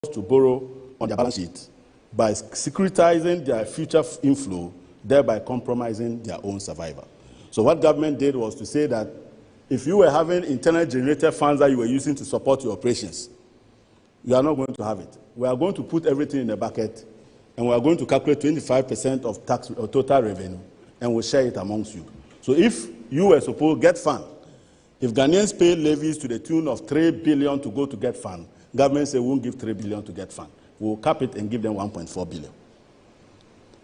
to borrow on their balance sheet by securitizing their future inflow, thereby compromising their own survival. So what government did was to say that if you were having internally generated funds that you were using to support your operations, you are not going to have it. We are going to put everything in a bucket, and we are going to calculate 25% of tax or total revenue, and we'll share it amongst you. So if you were supposed to get fund, if Ghanaians pay levies to the tune of 3 billion to go to get fund, government say we won't give 3 billion to get fund. We'll cap it and give them 1.4 billion.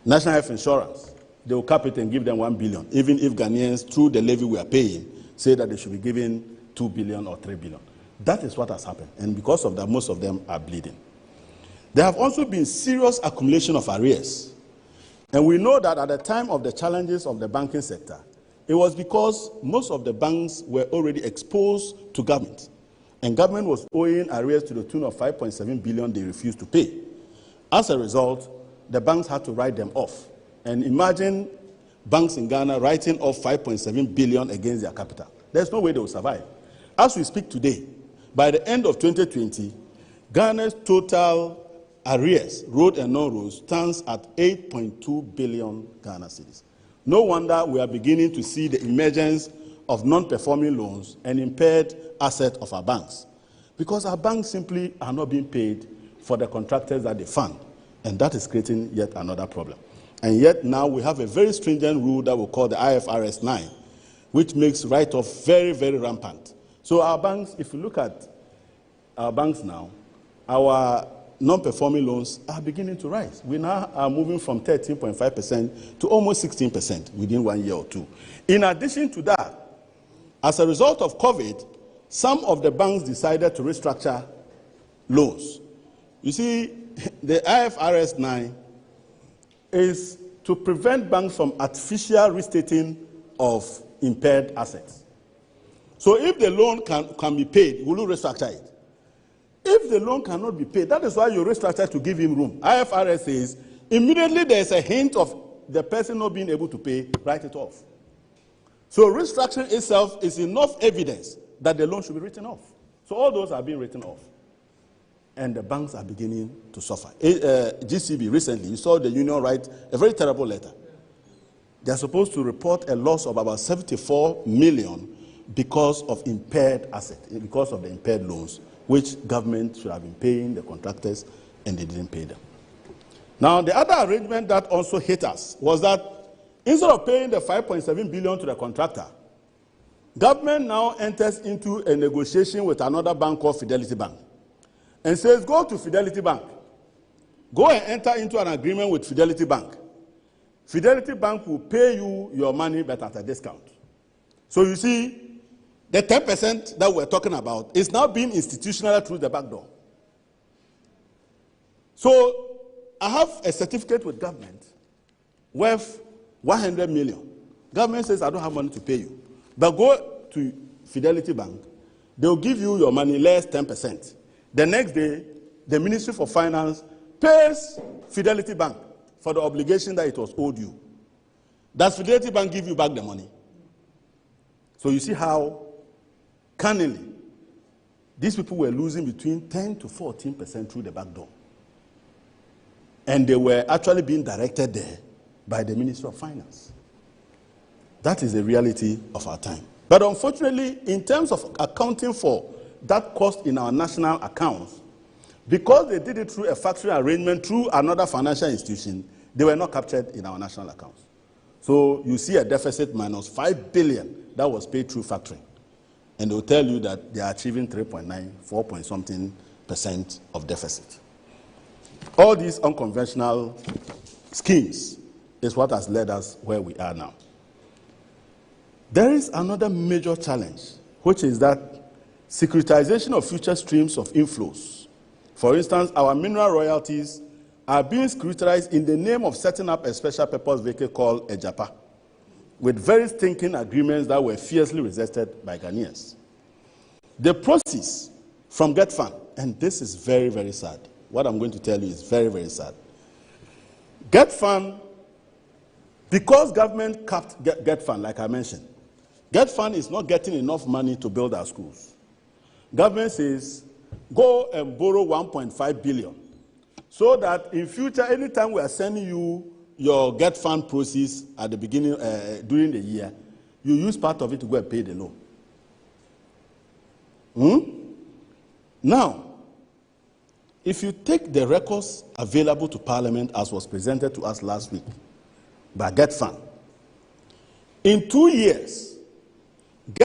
National health insurance, they will cap it and give them 1 billion, even if Ghanaians, through the levy we are paying, say that they should be given 2 billion or 3 billion. That is what has happened, and because of that, most of them are bleeding. There have also been serious accumulation of arrears, and we know that at the time of the challenges of the banking sector, it was because most of the banks were already exposed to government, and government was owing arrears to the tune of 5.7 billion they refused to pay. As a result, the banks had to write them off. And imagine banks in Ghana writing off 5.7 billion against their capital. There's no way they will survive. As we speak today, by the end of 2020, Ghana's total arrears, road and non-road, stands at 8.2 billion Ghana cedis. No wonder we are beginning to see the emergence of non-performing loans and impaired assets of our banks, because our banks simply are not being paid for the contractors that they fund, and that is creating yet another problem. And yet now we have a very stringent rule that we call the IFRS 9, which makes write-off very, very rampant. So our banks, if you look at our banks now, our non-performing loans are beginning to rise. We now are moving from 13.5% to almost 16% within 1 year or two. In addition to that, as a result of COVID, some of the banks decided to restructure loans. You see, the IFRS 9 is to prevent banks from artificial restating of impaired assets. So if the loan can be paid, will you restructure it? If the loan cannot be paid, that is why you restructure to give him room. IFRS says, immediately there is a hint of the person not being able to pay, write it off. So restructuring itself is enough evidence that the loan should be written off. So all those are being written off. And the banks are beginning to suffer. GCB recently, you saw the union write a very terrible letter. They are supposed to report a loss of about 74 million because of impaired assets, because of the impaired loans, which government should have been paying the contractors, and they didn't pay them. Now, the other arrangement that also hit us was that instead of paying the 5.7 billion to the contractor, government now enters into a negotiation with another bank called Fidelity Bank and says, go to Fidelity Bank. Go and enter into an agreement with Fidelity Bank. Fidelity Bank will pay you your money, but at a discount. So you see, the 10% that we're talking about is now being institutionalized through the back door. So I have a certificate with government worth 100 million. Government says, I don't have money to pay you. But go to Fidelity Bank. They'll give you your money less 10%. The next day, the Ministry for Finance pays Fidelity Bank for the obligation that it was owed you. Does Fidelity Bank give you back the money? So you see how cunningly these people were losing between 10 to 14% through the back door. And they were actually being directed there by the Ministry of Finance. That is the reality of our time. But unfortunately, in terms of accounting for that cost in our national accounts, because they did it through a factory arrangement through another financial institution, they were not captured in our national accounts. So you see a deficit minus 5 billion that was paid through factoring. And they'll tell you that they are achieving 3.9, 4 point something % of deficit. All these unconventional schemes is what has led us where we are now. There is another major challenge, which is that securitization of future streams of inflows. For instance, our mineral royalties are being securitized in the name of setting up a special purpose vehicle called a JAPA, with very stinking agreements that were fiercely resisted by Ghanaians. The proceeds from Get Fund, and this is very, very sad. What I'm going to tell you is very, very sad. Get Fund, because government capped Get Fund, like I mentioned, Get Fund is not getting enough money to build our schools. Government says, go and borrow 1.5 billion so that in future, anytime we are sending you your Get Fund proceeds at the beginning, during the year, you use part of it to go and pay the loan. Now, if you take the records available to Parliament as was presented to us last week by Get Fund, in 2 years,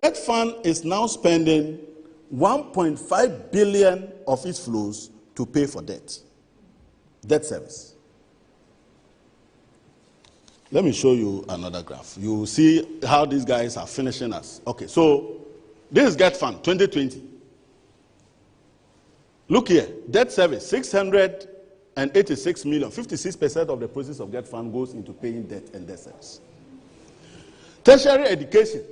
Get Fund is now spending 1.5 billion of its flows to pay for debt service. Let me show you another graph. You will see how these guys are finishing us. Okay, so this is Get Fund 2020. Look here, debt service, 686 million. 56% of the proceeds of Get Fund goes into paying debt and debt service. Tertiary education.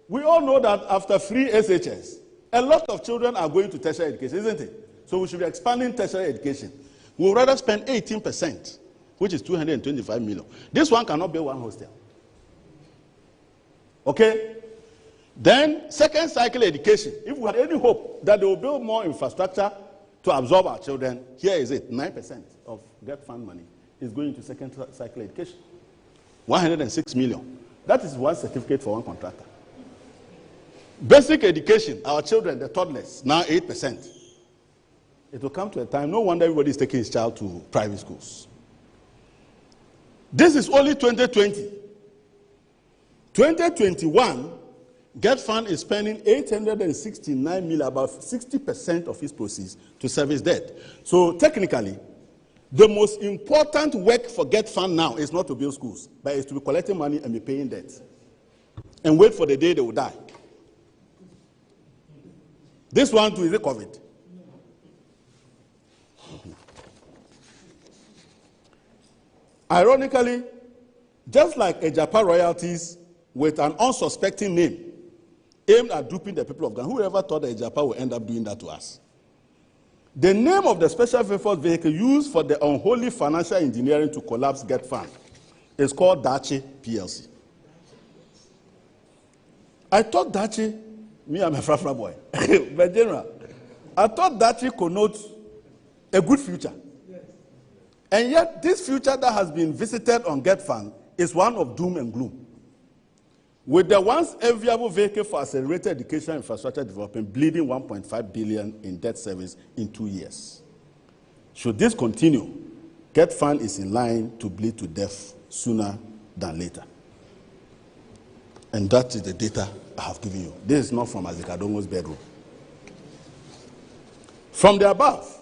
We all know that after free SHS, a lot of children are going to tertiary education, isn't it? So we should be expanding tertiary education. We would rather spend 18%, which is 225 million. This one cannot build one hostel. Okay? Then, second cycle education. If we had any hope that they will build more infrastructure to absorb our children, here is it. 9% of Get Fund money is going to second cycle education. 106 million. That is one certificate for one contractor. Basic education, our children, the toddlers, now 8%. It will come to a time, no wonder everybody is taking his child to private schools. This is only 2020. 2021, Get Fund is spending 869 million, about 60% of its proceeds, to service debt. So technically, the most important work for Get Fund now is not to build schools, but it's to be collecting money and be paying debt. And wait for the day they will die. This one too is the COVID. Ironically, just like Ejapa royalties with an unsuspecting name aimed at duping the people of Ghana, whoever thought that Ejapa would end up doing that to us? The name of the special purpose vehicle used for the unholy financial engineering to collapse Get Fund is called Dachi PLC. I thought Dachi, me I'm a frafra boy, but general, I thought Dachi connotes a good future. And yet, this future that has been visited on Get Fund is one of doom and gloom. With the once enviable vehicle for accelerated education infrastructure development bleeding 1.5 billion in debt service in 2 years. Should this continue, Get Fund is in line to bleed to death sooner than later. And that is the data I have given you. This is not from Azikadongo's bedroom. From the above,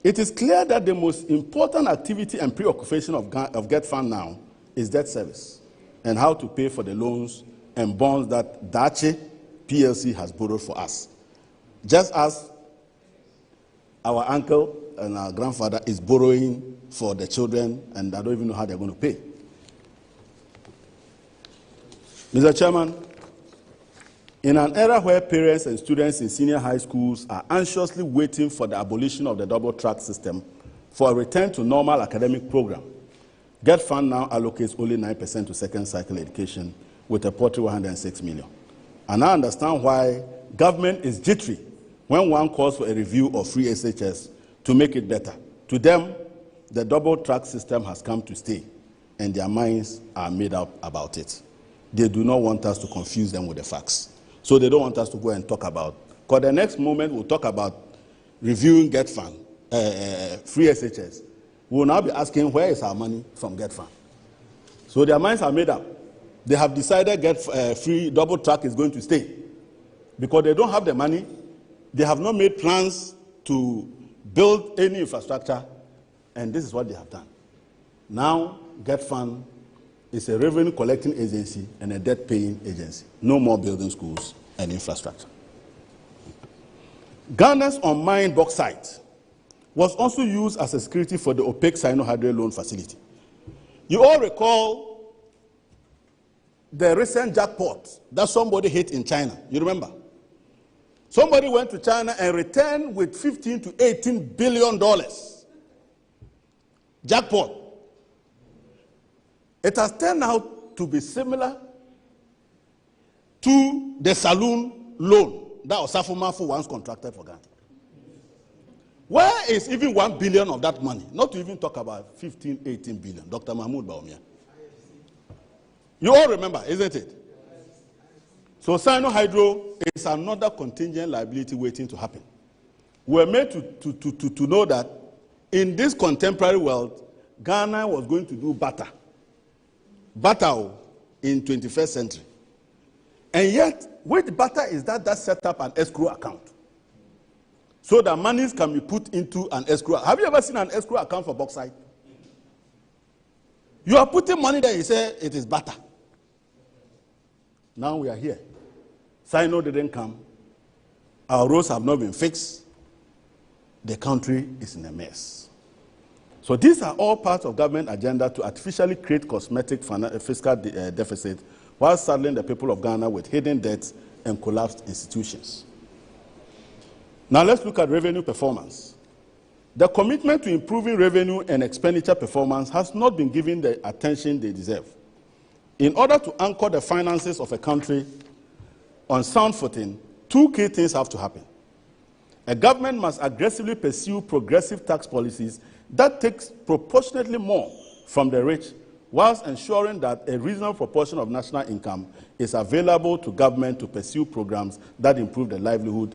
it is clear that the most important activity and preoccupation of Get Fund now is debt service and how to pay for the loans and bonds that Dachi PLC has borrowed for us. Just as our uncle and our grandfather is borrowing for the children, and I don't even know how they're going to pay. Mr. Chairman, in an era where parents and students in senior high schools are anxiously waiting for the abolition of the double-track system for a return to normal academic program, Get Fund now allocates only 9% to second cycle education with a paltry 106 million. And I understand why government is jittery when one calls for a review of free SHS to make it better. To them, the double-track system has come to stay, and their minds are made up about it. They do not want us to confuse them with the facts. So they don't want us to go and talk about, because the next moment we'll talk about reviewing Get Fund, free SHS. We will now be asking, where is our money from Get Fund? So their minds are made up. They have decided free double track is going to stay. Because they don't have the money, they have not made plans to build any infrastructure, and this is what they have done. Now, Get Fund is a revenue collecting agency and a debt paying agency. No more building schools and infrastructure. Ghana's unmined bauxite was also used as a security for the opaque Sino-Hydro loan facility. You all recall the recent jackpot that somebody hit in China. You remember? Somebody went to China and returned with $15 to $18 billion. Jackpot. It has turned out to be similar to the saloon loan that Osafo Mafu once contracted for Ghana. Where is even 1 billion of that money? Not to even talk about 15, 18 billion. Dr. Mahmoud Baumia. You all remember, isn't it? So Sino Hydro is another contingent liability waiting to happen. We're made to know that in this contemporary world, Ghana was going to do better in 21st century. And yet, which better is that set up an escrow account so that monies can be put into an escrow. Have you ever seen an escrow account for bauxite? You are putting money there, you say it is better. Now we are here. Sino didn't come. Our roads have not been fixed. The country is in a mess. So these are all parts of government agenda to artificially create cosmetic fiscal deficit while saddling the people of Ghana with hidden debts and collapsed institutions. Now let's look at revenue performance. The commitment to improving revenue and expenditure performance has not been given the attention they deserve. In order to anchor the finances of a country on sound footing, two key things have to happen. A government must aggressively pursue progressive tax policies that takes proportionately more from the rich, whilst ensuring that a reasonable proportion of national income is available to government to pursue programs that improve livelihood,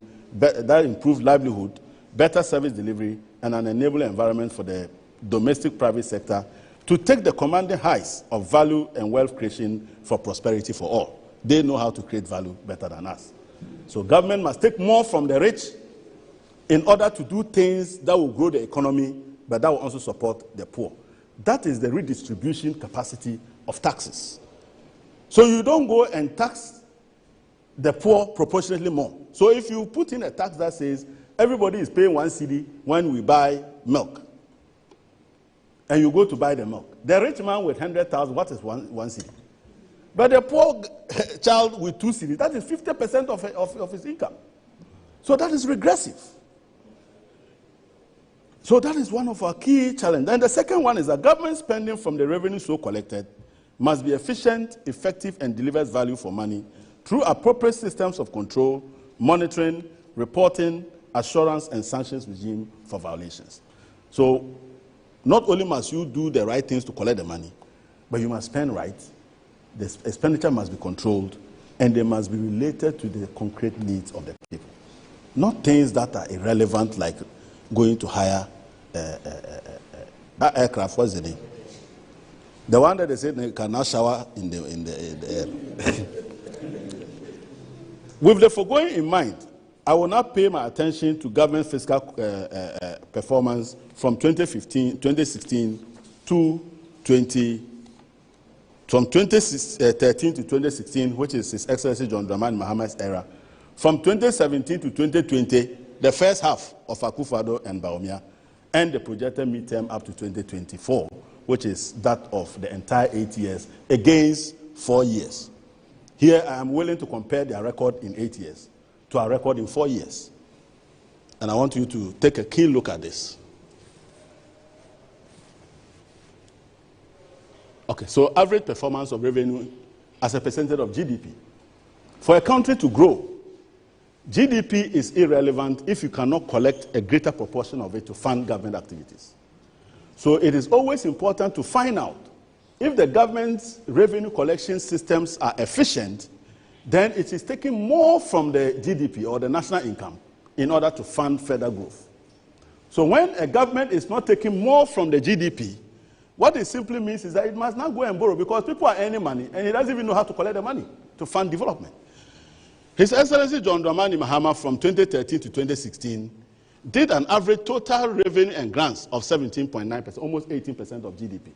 better service delivery, and an enabling environment for the domestic private sector to take the commanding heights of value and wealth creation for prosperity for all. They know how to create value better than us. So government must take more from the rich in order to do things that will grow the economy, but that will also support the poor. That is the redistribution capacity of taxes. So you don't go and tax the poor proportionately more. So if you put in a tax that says everybody is paying 1 cedi when we buy milk, and you go to buy the milk, the rich man with 100,000, what is one cedi? But the poor child with 2 cedi, that is 50% of his income. So that is regressive. So that is one of our key challenges. And the second one is that government spending from the revenue so collected must be efficient, effective, and delivers value for money through appropriate systems of control, monitoring, reporting, assurance, and sanctions regime for violations. So not only must you do the right things to collect the money, but you must spend right. The expenditure must be controlled, and they must be related to the concrete needs of the people. Not things that are irrelevant, like going to hire that aircraft. What's the name? The one that they said they cannot shower in the air. With the foregoing in mind, I will now pay my attention to government fiscal performance from 2016 to 2013 to 2016, which is His Excellency John Dramani Mahama's era. From 2017 to 2020, the first half of Akufo-Addo and Baumia, and the projected midterm up to 2024, which is that of the entire 8 years against 4 years. Here I am willing to compare their record in 8 years to our record in 4 years. And I want you to take a keen look at this. Okay, so average performance of revenue as a percentage of GDP. For a country to grow, GDP is irrelevant if you cannot collect a greater proportion of it to fund government activities. So it is always important to find out if the government's revenue collection systems are efficient, then it is taking more from the GDP or the national income in order to fund further growth. So when a government is not taking more from the GDP, what it simply means is that it must not go and borrow because people are earning money and it doesn't even know how to collect the money to fund development. His Excellency John Dramani Mahama from 2013 to 2016 did an average total revenue and grants of 17.9%, almost 18% of GDP.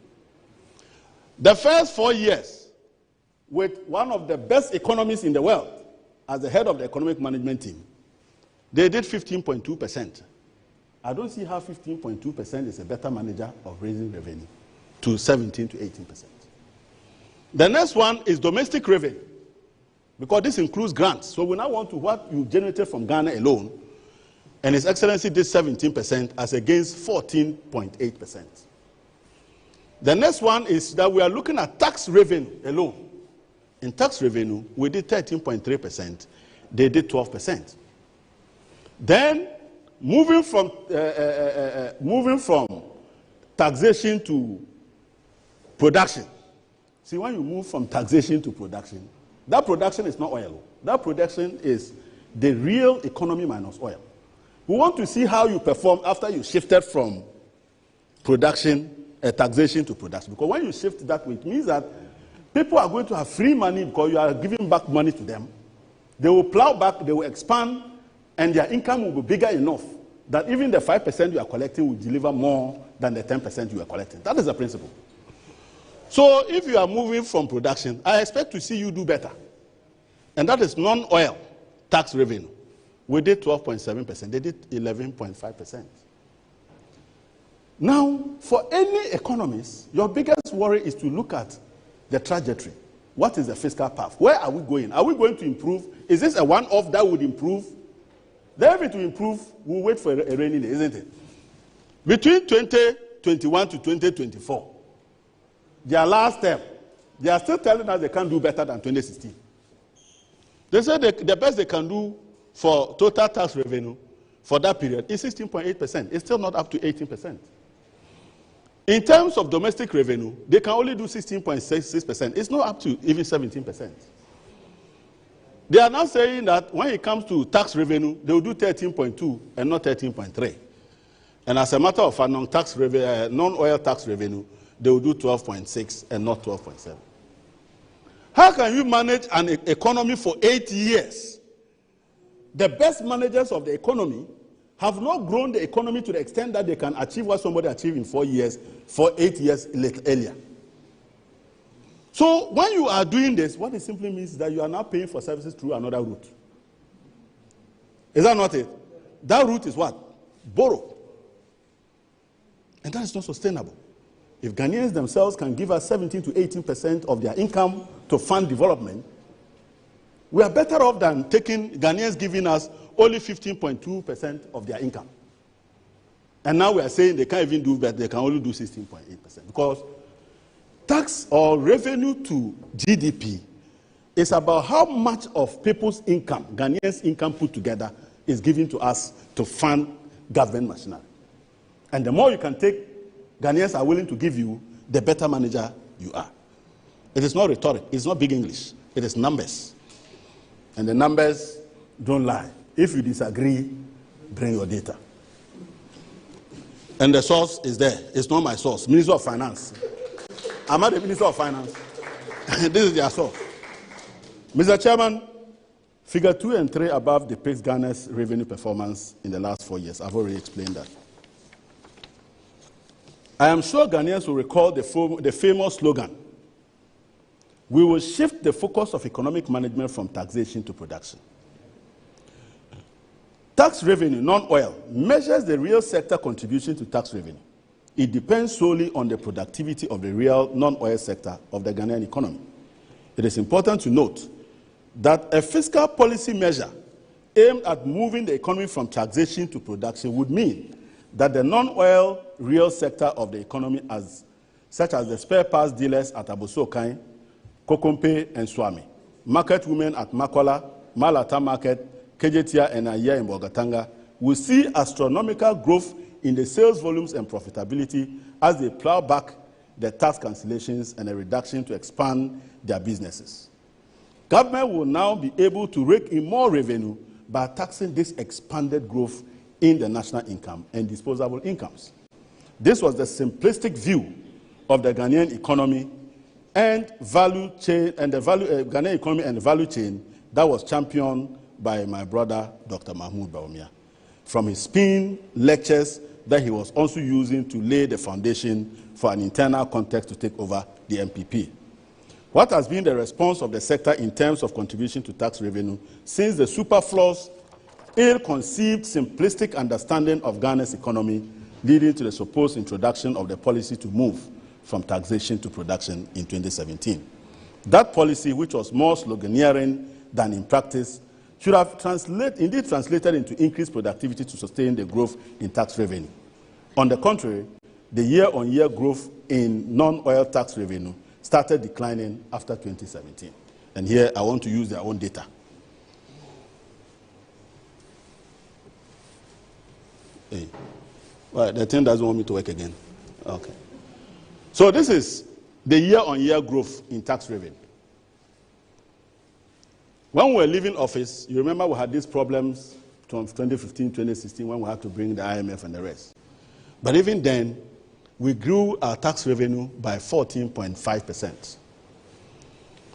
The first 4 years, with one of the best economists in the world as the head of the economic management team, they did 15.2%. I don't see how 15.2% is a better manager of raising revenue to 17 to 18%. The next one is domestic revenue, because this includes grants. So we now want to what you generated from Ghana alone, and His Excellency did 17% as against 14.8%. The next one is that we are looking at tax revenue alone. In tax revenue, we did 13.3%. They did 12%. Then moving from taxation to production. See, when you move from taxation to production, that production is not oil. That production is the real economy minus oil. We want to see how you perform after you shifted from production, taxation to production. Because when you shift that way, it means that people are going to have free money because you are giving back money to them. They will plow back, they will expand, and their income will be bigger enough that even the 5% you are collecting will deliver more than the 10% you are collecting. That is the principle. So if you are moving from production, I expect to see you do better. And that is non-oil tax revenue. We did 12.7%. They did 11.5%. Now, for any economist, your biggest worry is to look at the trajectory. What is the fiscal path? Where are we going? Are we going to improve? Is this a one-off that would improve? Then if it will improve, we'll wait for a rainy day, isn't it? Between 2021 to 2024, their last term, they are still telling us they can't do better than 2016. They say the best they can do for total tax revenue for that period is 16.8%. It's still not up to 18%. In terms of domestic revenue, they can only do 16.66%. It's not up to even 17%. They are now saying that when it comes to tax revenue, they will do 13.2 and not 13.3. And as a matter of fact, non-oil tax revenue, they will do 12.6 and not 12.7. How can you manage an economy for 8 years? The best managers of the economy have not grown the economy to the extent that they can achieve what somebody achieved in 4 years, 8 years earlier. So when you are doing this, what it simply means is that you are now paying for services through another route. Is that not it? That route is what? Borrow. And that is not sustainable. If Ghanaians themselves can give us 17 to 18% of their income to fund development, we are better off than taking Ghanaians giving us only 15.2% of their income. And now we are saying they can't even do that, they can only do 16.8%. Because tax or revenue to GDP is about how much of people's income, Ghanaians' income put together, is given to us to fund government machinery. And the more you can take, Ghanaians are willing to give you, the better manager you are. It is not rhetoric. It's not big English. It is numbers. And the numbers don't lie. If you disagree, bring your data. And the source is there. It's not my source. Minister of Finance. I'm not the Minister of Finance. This is their source. Mr. Chairman, figure 2 and 3 above depicts Ghana's revenue performance in the last 4 years. I've already explained that. I am sure Ghanaians will recall the famous slogan, "We will shift the focus of economic management from taxation to production." Tax revenue, non-oil, measures the real sector contribution to tax revenue. It depends solely on the productivity of the real non-oil sector of the Ghanaian economy. It is important to note that a fiscal policy measure aimed at moving the economy from taxation to production would mean that the non-oil real sector of the economy, such as the spare parts dealers at Abosokai, Kokompe, and Swami, market women at Makola, Malata Market, Kejetia, and Aya in Bogatanga, will see astronomical growth in the sales volumes and profitability as they plow back the tax cancellations and a reduction to expand their businesses. Government will now be able to rake in more revenue by taxing this expanded growth in the national income and disposable incomes. This was the simplistic view of the Ghanaian economy and value chain, and the Ghanaian economy and the value chain that was championed by my brother, Dr. Mahmoud Bawumia, from his spin lectures that he was also using to lay the foundation for an internal context to take over the MPP. What has been the response of the sector in terms of contribution to tax revenue since the superfluous, ill-conceived, simplistic understanding of Ghana's economy leading to the supposed introduction of the policy to move from taxation to production in 2017? That policy, which was more sloganeering than in practice, should have indeed translated into increased productivity to sustain the growth in tax revenue. On the contrary, the year-on-year growth in non-oil tax revenue started declining after 2017. And here I want to use their own data. Hey. Well, the thing doesn't want me to work again. Okay. So this is the year-on-year growth in tax revenue. When we were leaving office, you remember we had these problems from 2015, 2016, when we had to bring the IMF and the rest. But even then, we grew our tax revenue by 14.5%.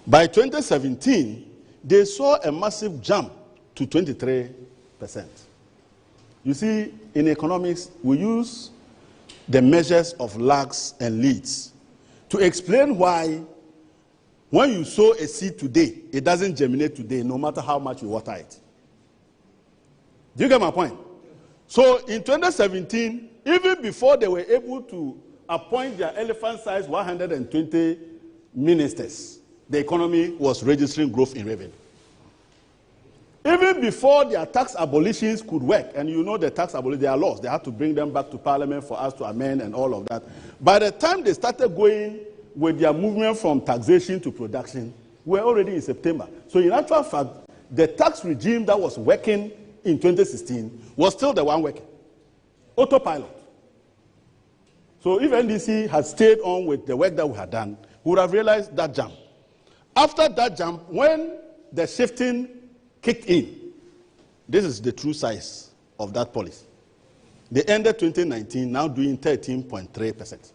By 2017, they saw a massive jump to 23%. You see, in economics, we use the measures of lags and leads to explain why when you sow a seed today, it doesn't germinate today, no matter how much you water it. Do you get my point? So in 2017, even before they were able to appoint their elephant-sized 120 ministers, the economy was registering growth in revenue. Even before their tax abolitions could work, and you know the tax abolitions, they are lost. They had to bring them back to Parliament for us to amend and all of that. By the time they started going with their movement from taxation to production, we're already in September. So in actual fact, the tax regime that was working in 2016 was still the one working. Autopilot. So if NDC had stayed on with the work that we had done, we would have realized that jump. After that jump, when the shifting kicked in, this is the true size of that policy. They ended 2019 now doing 13.3%.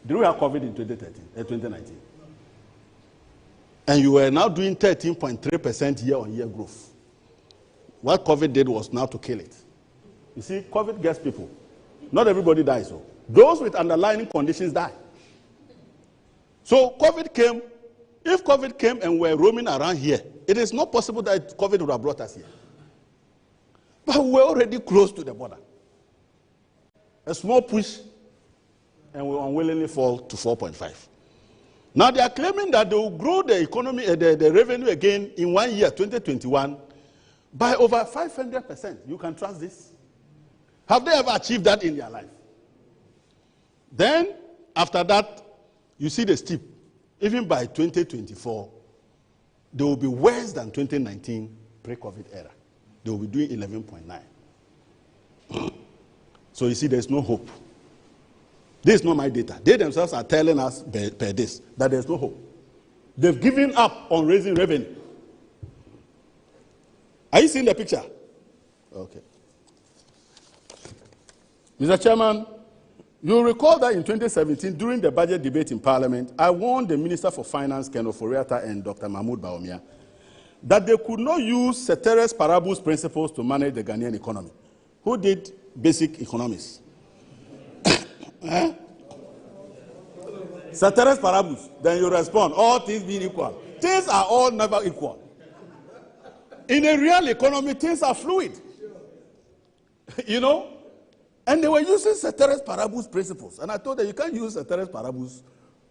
Did we have COVID in 2019? And you were now doing 13.3% year-on-year growth. What COVID did was now to kill it. You see, COVID gets people. Not everybody dies. So those with underlying conditions die. So COVID came. If COVID came and we're roaming around here, it is not possible that COVID would have brought us here. But we're already close to the border. A small push, and we unwillingly fall to 4.5. Now they are claiming that they will grow the economy, the revenue again in 1 year, 2021, by over 500%. You can trust this? Have they ever achieved that in their life? Then, after that, you see the steep. Even by 2024, they will be worse than 2019 pre-COVID era. They will be doing 11.9. So you see, there's no hope. This is not my data. They themselves are telling us per this that there's no hope. They've given up on raising revenue. Are you seeing the picture? Okay. Mr. Chairman, you'll recall that in 2017, during the budget debate in Parliament, I warned the Minister for Finance, Ken Ofori-Atta, and Dr. Mahmoud Bawumia that they could not use ceteris paribus principles to manage the Ghanaian economy. Who did basic economics? Ceteris paribus. Then you respond, all things being equal. Things are all never equal. In a real economy, things are fluid. You know? And they were using ceteris paribus principles. And I told them, you can't use ceteris paribus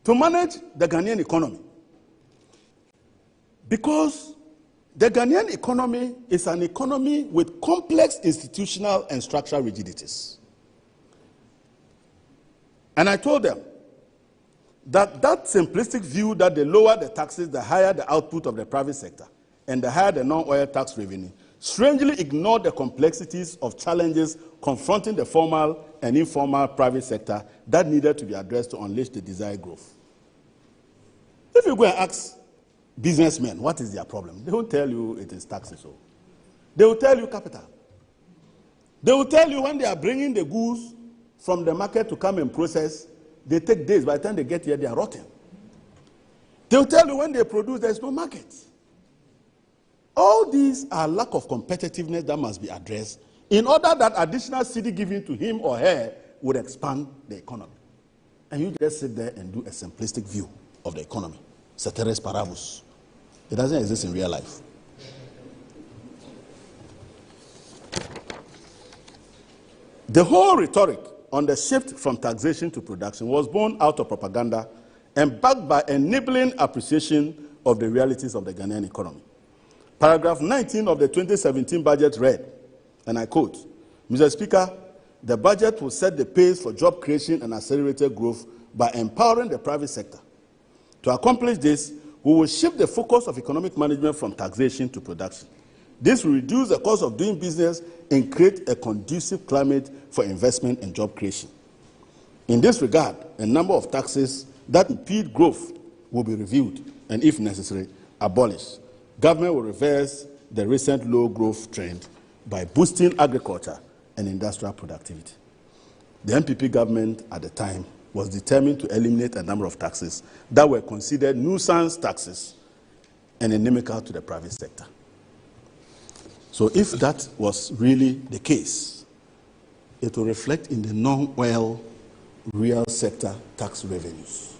to manage the Ghanaian economy. Because the Ghanaian economy is an economy with complex institutional and structural rigidities. And I told them that simplistic view that the lower the taxes, the higher the output of the private sector, and the higher the non-oil tax revenue, strangely ignored the complexities of challenges confronting the formal and informal private sector that needed to be addressed to unleash the desired growth. If you go and ask businessmen what is their problem, they won't tell you it is taxes. So they will tell you capital. They will tell you when they are bringing the goods from the market to come and process, they take days. By the time they get here, they are rotten. They will tell you when they produce, there is no market. All these are lack of competitiveness that must be addressed in order that additional cedi given to him or her would expand the economy. And you just sit there and do a simplistic view of the economy. Ceteris paribus. It doesn't exist in real life. The whole rhetoric on the shift from taxation to production was born out of propaganda and backed by a nibbling appreciation of the realities of the Ghanaian economy. Paragraph 19 of the 2017 budget read, and I quote, Mr. Speaker, the budget will set the pace for job creation and accelerated growth by empowering the private sector. To accomplish this, we will shift the focus of economic management from taxation to production. This will reduce the cost of doing business and create a conducive climate for investment and job creation. In this regard, a number of taxes that impede growth will be reviewed and, if necessary, abolished. Government will reverse the recent low growth trend by boosting agriculture and industrial productivity. The NPP government at the time was determined to eliminate a number of taxes that were considered nuisance taxes and inimical to the private sector. So if that was really the case, it will reflect in the non-oil real sector tax revenues.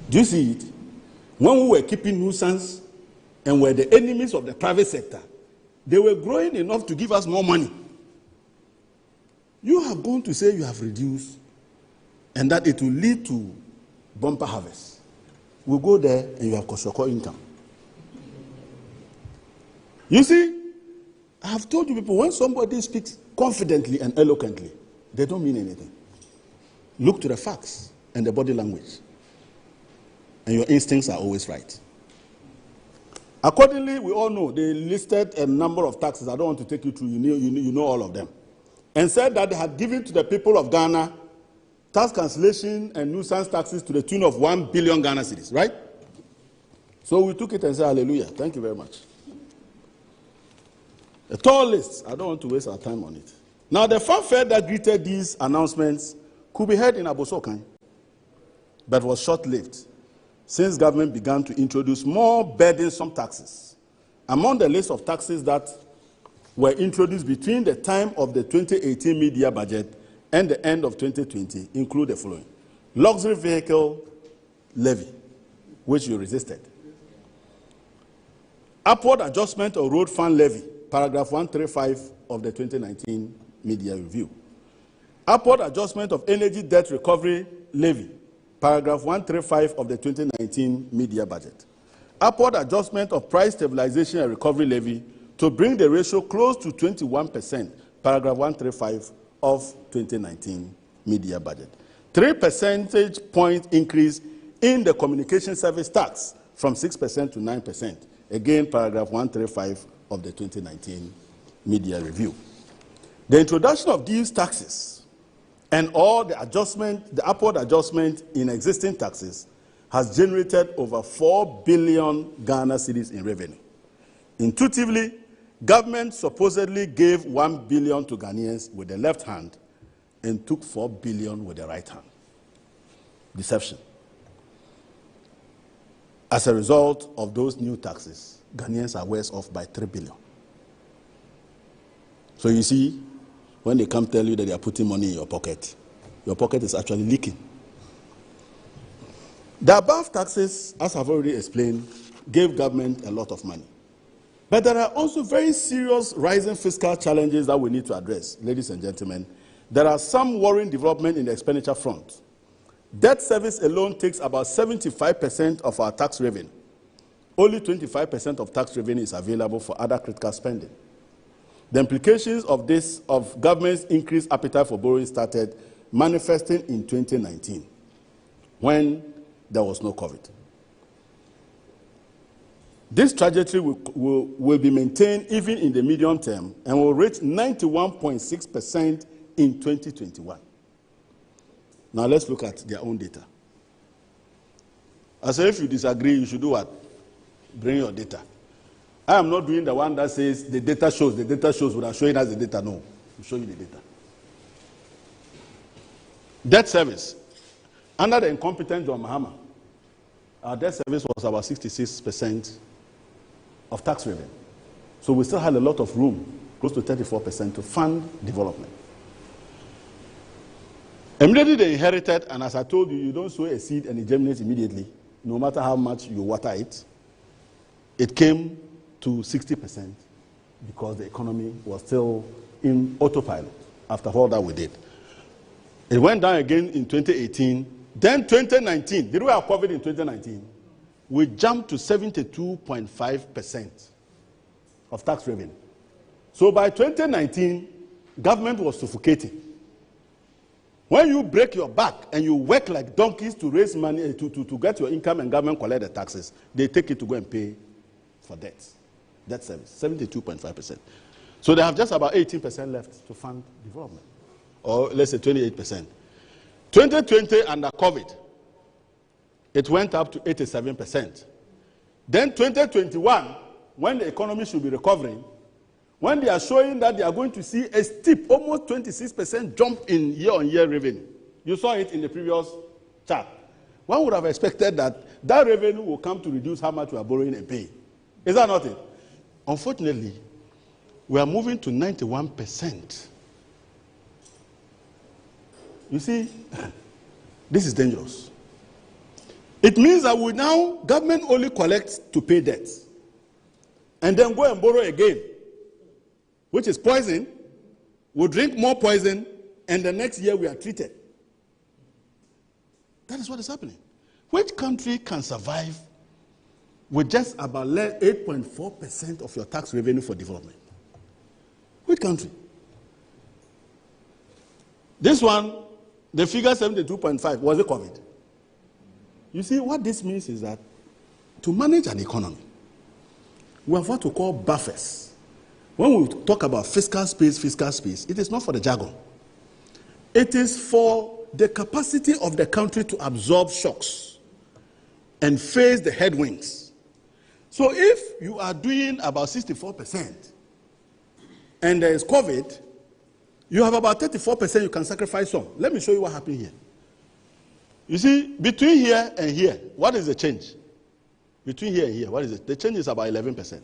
Do you see it? When we were keeping nuisance and were the enemies of the private sector, they were growing enough to give us more money. You are going to say you have reduced and that it will lead to bumper harvest. We'll go there and you have Kosoko income. You see, I have told you people, when somebody speaks confidently and eloquently, they don't mean anything. Look to the facts and the body language, and your instincts are always right. Accordingly, we all know they listed a number of taxes. I don't want to take you through, you know all of them, and said that they had given to the people of Ghana tax cancellation and nuisance taxes to the tune of 1 billion Ghana cedis, right? So we took it and said, hallelujah, thank you very much. A tall list. I don't want to waste our time on it. Now, the fanfare that greeted these announcements could be heard in Abosokan, but was short-lived, since government began to introduce more burdensome taxes. Among the list of taxes that were introduced between the time of the 2018 media budget and the end of 2020 include the following: luxury vehicle levy, which you resisted; upward adjustment of road fund levy, paragraph 135 of the 2019 media review; upward adjustment of energy debt recovery levy, paragraph 135 of the 2019 media budget; upward adjustment of price stabilization and recovery levy to bring the ratio close to 21%, paragraph 135 of 2019 media budget; 3 percentage point increase in the communication service tax from 6% to 9%, again paragraph 135 of the 2019 media review. The introduction of these taxes and all the upward adjustment in existing taxes has generated over 4 billion Ghana cedis in revenue. Intuitively, government supposedly gave 1 billion to Ghanaians with the left hand and took 4 billion with the right hand. Deception. As a result of those new taxes, Ghanaians are worse off by 3 billion. So you see, when they come tell you that they are putting money in your pocket is actually leaking. The above taxes, as I've already explained, gave government a lot of money. But there are also very serious rising fiscal challenges that we need to address. Ladies and gentlemen, there are some worrying developments in the expenditure front. Debt service alone takes about 75% of our tax revenue. Only 25% of tax revenue is available for other critical spending. The implications of this, of government's increased appetite for borrowing, started manifesting in 2019, when there was no COVID. This trajectory will be maintained even in the medium term and will reach 91.6% in 2021. Now let's look at their own data. I say if you disagree, you should do what? Bring your data. I am not doing the one that says the data shows without showing us the data. No, we'll show you the data. Debt service. Under the incompetent John Mahama, our debt service was about 66% of tax revenue. So we still had a lot of room, close to 34%, to fund development. Immediately they inherited, and as I told you, you don't sow a seed and it germinates immediately, no matter how much you water it. It came to 60% because the economy was still in autopilot after all that we did. It went down again in 2018. Then 2019, did we have COVID in 2019? We jumped to 72.5% of tax revenue. So by 2019, government was suffocating. When you break your back and you work like donkeys to raise money, to get your income and government collect the taxes, they take it to go and pay for debts. debt service, 72.5%. So they have just about 18% left to fund development, or let's say 28%. 2020 under COVID, it went up to 87%. Then 2021, when the economy should be recovering, when they are showing that they are going to see a steep, almost 26% jump in year-on-year revenue. You saw it in the previous chart. One would have expected that that revenue will come to reduce how much we are borrowing and paying. Is that not it? Unfortunately, we are moving to 91%. You see, this is dangerous. It means that we now, government only collects to pay debts and then go and borrow again, which is poison. We drink more poison and the next year we are treated. That is what is happening. Which country can survive with just about 8.4% of your tax revenue for development? Which country? This one, the figure 72.5, was it COVID? You see, what this means is that to manage an economy, we have what we call buffers. When we talk about fiscal space, it is not for the jargon. It is for the capacity of the country to absorb shocks and face the headwinds. So if you are doing about 64% and there is COVID, you have about 34% you can sacrifice on. Let me show you what happened here. You see, between here and here, what is the change? Between here and here, what is it? The change is about 11%.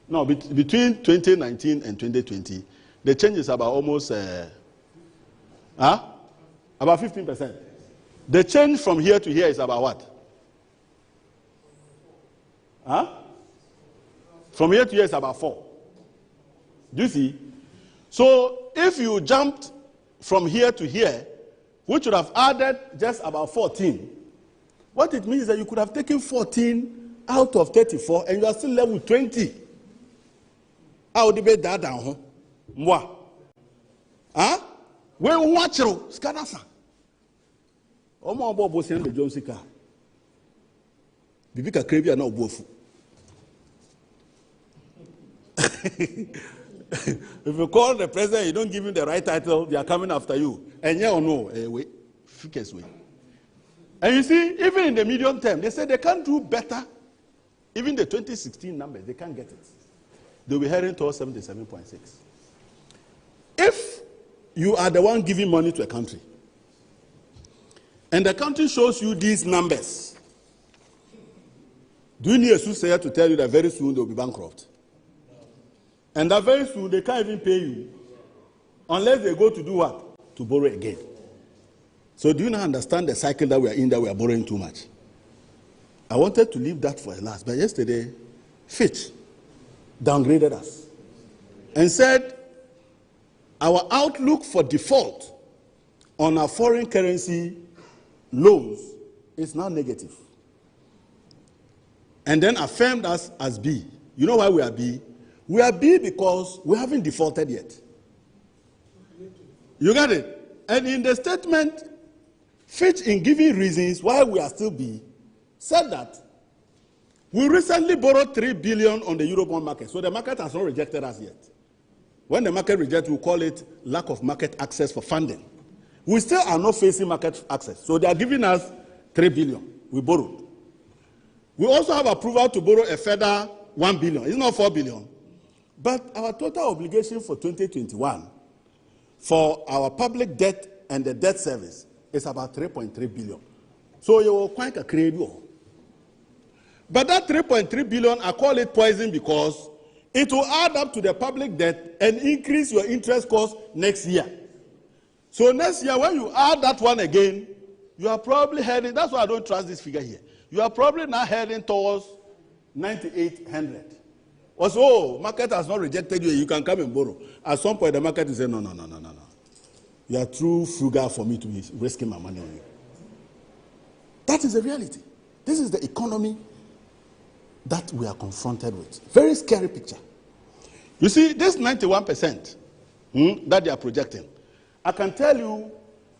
No, between 2019 and 2020, the change is about almost, about 15%. The change from here to here is about what? From here to here is about 4. Do you see? So if you jumped from here to here, which would have added just about 14, what it means is that you could have taken 14 out of 34 and you are still left with 20. How would you bet that down? Moi. Huh? When we watch you, Skanasa. Omo abo bo sen be Jones car. Bibi ka krebi na obofu. If you call the president, you don't give him the right title, they are coming after you. And yeah or no, wait, quickest way. And you see, even in the medium term, they say they can't do better. Even the 2016 numbers, they can't get it. They'll be heading towards 77.6. If you are the one giving money to a country, and the country shows you these numbers, do you need a soothsayer to tell you that very soon they'll be bankrupt? And that very soon they can't even pay you unless they go to do what? To borrow again. So do you not understand the cycle that we are in, that we are borrowing too much? I wanted to leave that for last, but yesterday, Fitch downgraded us and said our outlook for default on our foreign currency loans is now negative. And then affirmed us as B. You know why we are B? We are B because we haven't defaulted yet. You got it? And in the statement, Fitch, in giving reasons why we are still B, said that we recently borrowed 3 billion on the Eurobond market. So the market has not rejected us yet. When the market rejects, we call it lack of market access for funding. We still are not facing market access. So they are giving us 3 billion. We borrowed. We also have approval to borrow a further 1 billion. It's not 4 billion. But our total obligation for 2021 for our public debt and the debt service is about 3.3 billion. So you will quite a crazy. But that 3.3 billion, I call it poison because it will add up to the public debt and increase your interest cost next year. So next year, when you add that one again, you are probably heading, that's why I don't trust this figure here. You are probably now heading towards 9,800. Also, market has not rejected you, you can come and borrow. At some point, the market will say, no. You are too frugal for me to be risking my money on you. That is the reality. This is the economy that we are confronted with. Very scary picture. You see, this 91% that they are projecting, I can tell you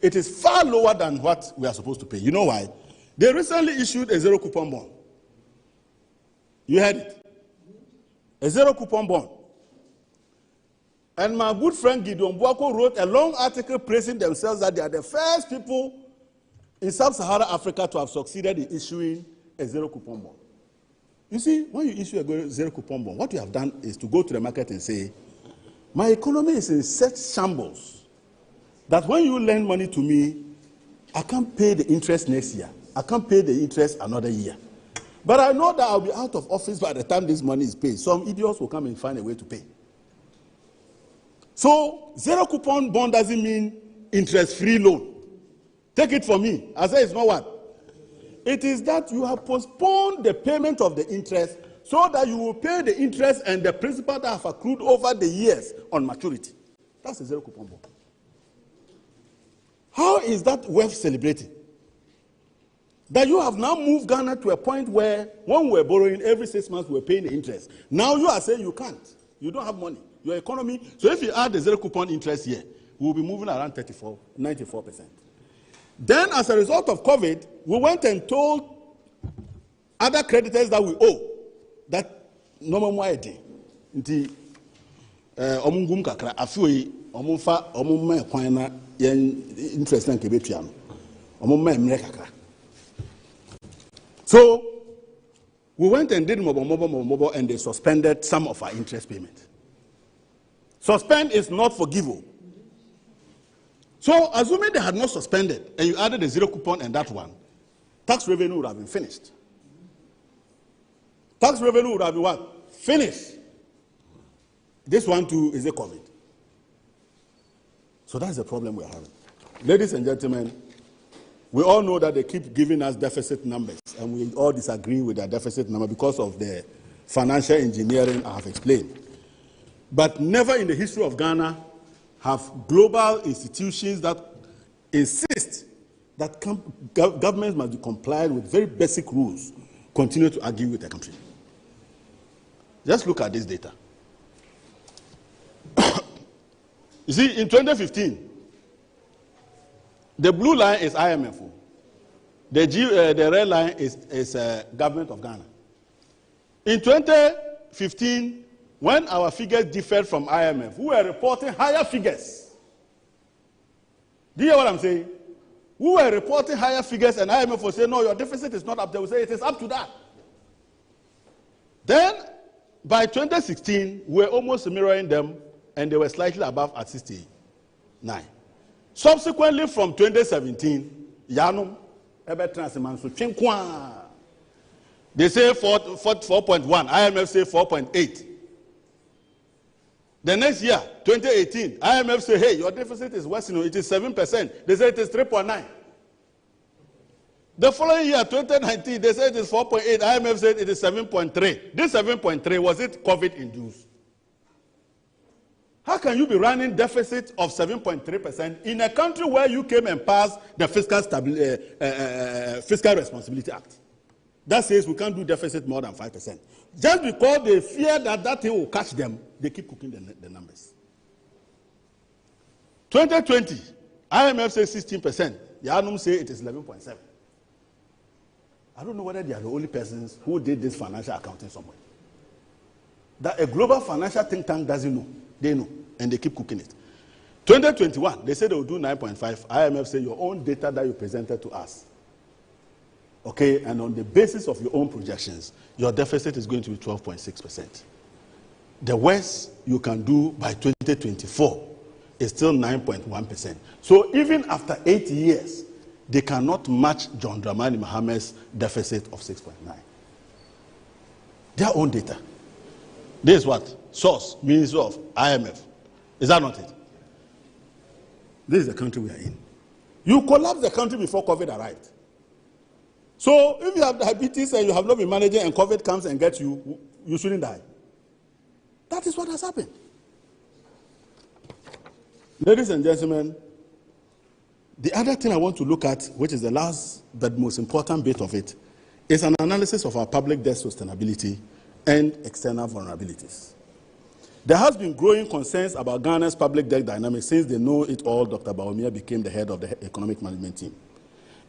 it is far lower than what we are supposed to pay. You know why? They recently issued a zero coupon bond. You heard it. a zero coupon bond. And my good friend Gideon Buako wrote a long article praising themselves that they are the first people in sub-Saharan Africa to have succeeded in issuing a zero coupon bond. You see, when you issue a zero coupon bond, what you have done is to go to the market and say, my economy is in such shambles that when you lend money to me, I can't pay the interest next year. I can't pay the interest another year. But I know that I'll be out of office by the time this money is paid. Some idiots will come and find a way to pay. So, zero coupon bond doesn't mean interest-free loan. Take it from me. I say it's not what? It is that you have postponed the payment of the interest so that you will pay the interest and the principal that have accrued over the years on maturity. That's a zero coupon bond. How is that worth celebrating? That you have now moved Ghana to a point where when we were borrowing every 6 months we were paying the interest. Now you are saying you can't. You don't have money. Your economy. So if you add the zero coupon interest here, we will be moving around 94%. Then as a result of COVID, we went and told other creditors that we owe that no more ID. Nti omungum kakra afui omunfa omumma kwan yen interest na kebetua no. Omumma emre kakra. So we went and did mobile and they suspended some of our interest payments. Suspend is not forgivable. So, assuming they had not suspended and you added a zero coupon and that one, tax revenue would have been finished. Tax revenue would have been what? Finished. This one too is a COVID. So that's the problem we're having. Ladies and gentlemen, we all know that they keep giving us deficit numbers and we all disagree with their deficit number because of the financial engineering I have explained. But never in the history of Ghana have global institutions that insist that governments must be complied with very basic rules continue to argue with the country. Just look at this data. You see, in 2015, the blue line is IMF. The red line is government of Ghana. In 2015, when our figures differed from IMF, we were reporting higher figures. Do you hear what I'm saying? We were reporting higher figures and IMF will say, no, your deficit is not up. They will say it is up to that. Then, by 2016, we were almost mirroring them and they were slightly above at 69. Subsequently, from 2017, Yanum, they say 4.1, IMF say 4.8. The next year, 2018, IMF say, hey, your deficit is worsening, it is 7%. They say it is 3.9. The following year, 2019, they said it is 4.8. IMF said it is 7.3. This 7.3, was it COVID-induced? How can you be running deficit of 7.3% in a country where you came and passed the Fiscal Responsibility Act? That says we can't do deficit more than 5%. Just because they fear that that thing will catch them, they keep cooking the numbers. 2020, IMF says 16%. Yanum say it is 11.7. I don't know whether they are the only persons who did this financial accounting somewhere. That a global financial think tank doesn't know. They know, and they keep cooking it. 2021, they said they will do 9.5. IMF say your own data that you presented to us. Okay, and on the basis of your own projections, your deficit is going to be 12.6%. The worst you can do by 2024 is still 9.1%. So even after 8 years, they cannot match John Dramani Mahamad's deficit of 6.9. Their own data. This is what? Source, Ministry of IMF. Is that not it? This is the country we are in. You collapsed the country before COVID arrived. So if you have diabetes and you have not been managing and COVID comes and gets you, you shouldn't die. That is what has happened. Ladies and gentlemen, the other thing I want to look at, which is the last but most important bit of it, is an analysis of our public debt sustainability and external vulnerabilities. There has been growing concerns about Ghana's public debt dynamics since they know it all. Dr. Bawumia became the head of the economic management team.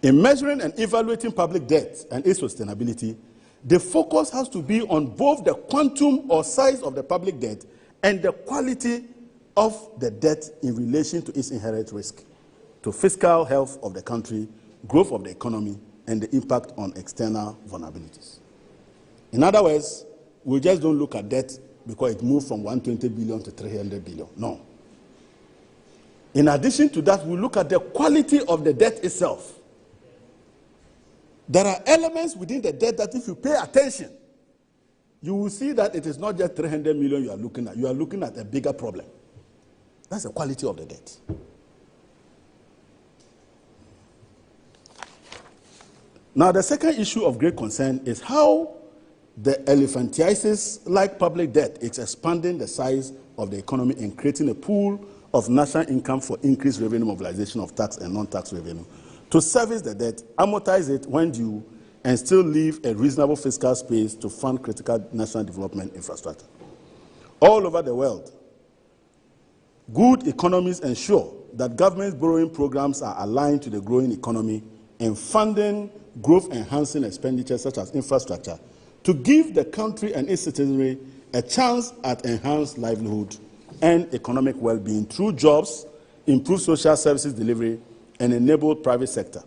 In measuring and evaluating public debt and its sustainability, the focus has to be on both the quantum or size of the public debt and the quality of the debt in relation to its inherent risk, to fiscal health of the country, growth of the economy, and the impact on external vulnerabilities. In other words, we just don't look at debt because it moved from 120 billion to 300 billion. No. In addition to that, we look at the quality of the debt itself. There are elements within the debt that if you pay attention, you will see that it is not just 300 million you are looking at. You are looking at a bigger problem. That's the quality of the debt. Now, the second issue of great concern is how the elephantiasis-like public debt is expanding the size of the economy and creating a pool of national income for increased revenue mobilization of tax and non-tax revenue to service the debt, amortize it when due, and still leave a reasonable fiscal space to fund critical national development infrastructure. All over the world, good economies ensure that government borrowing programs are aligned to the growing economy and funding growth-enhancing expenditures such as infrastructure to give the country and its citizenry a chance at enhanced livelihood and economic well-being through jobs, improved social services delivery, and enabled private sector.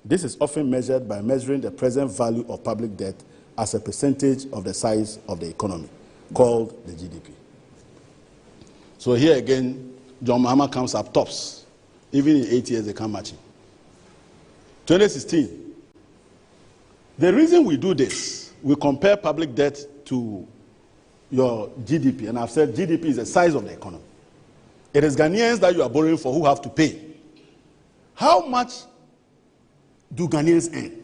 This is often measured by measuring the present value of public debt as a percentage of the size of the economy, called the GDP. So here again, John Mahama comes up tops. Even in 8 years, they can't match him. 2016. The reason we do this, we compare public debt to your GDP, and I've said GDP is the size of the economy. It is Ghanaians that you are borrowing for who have to pay. How much do Ghanaians earn?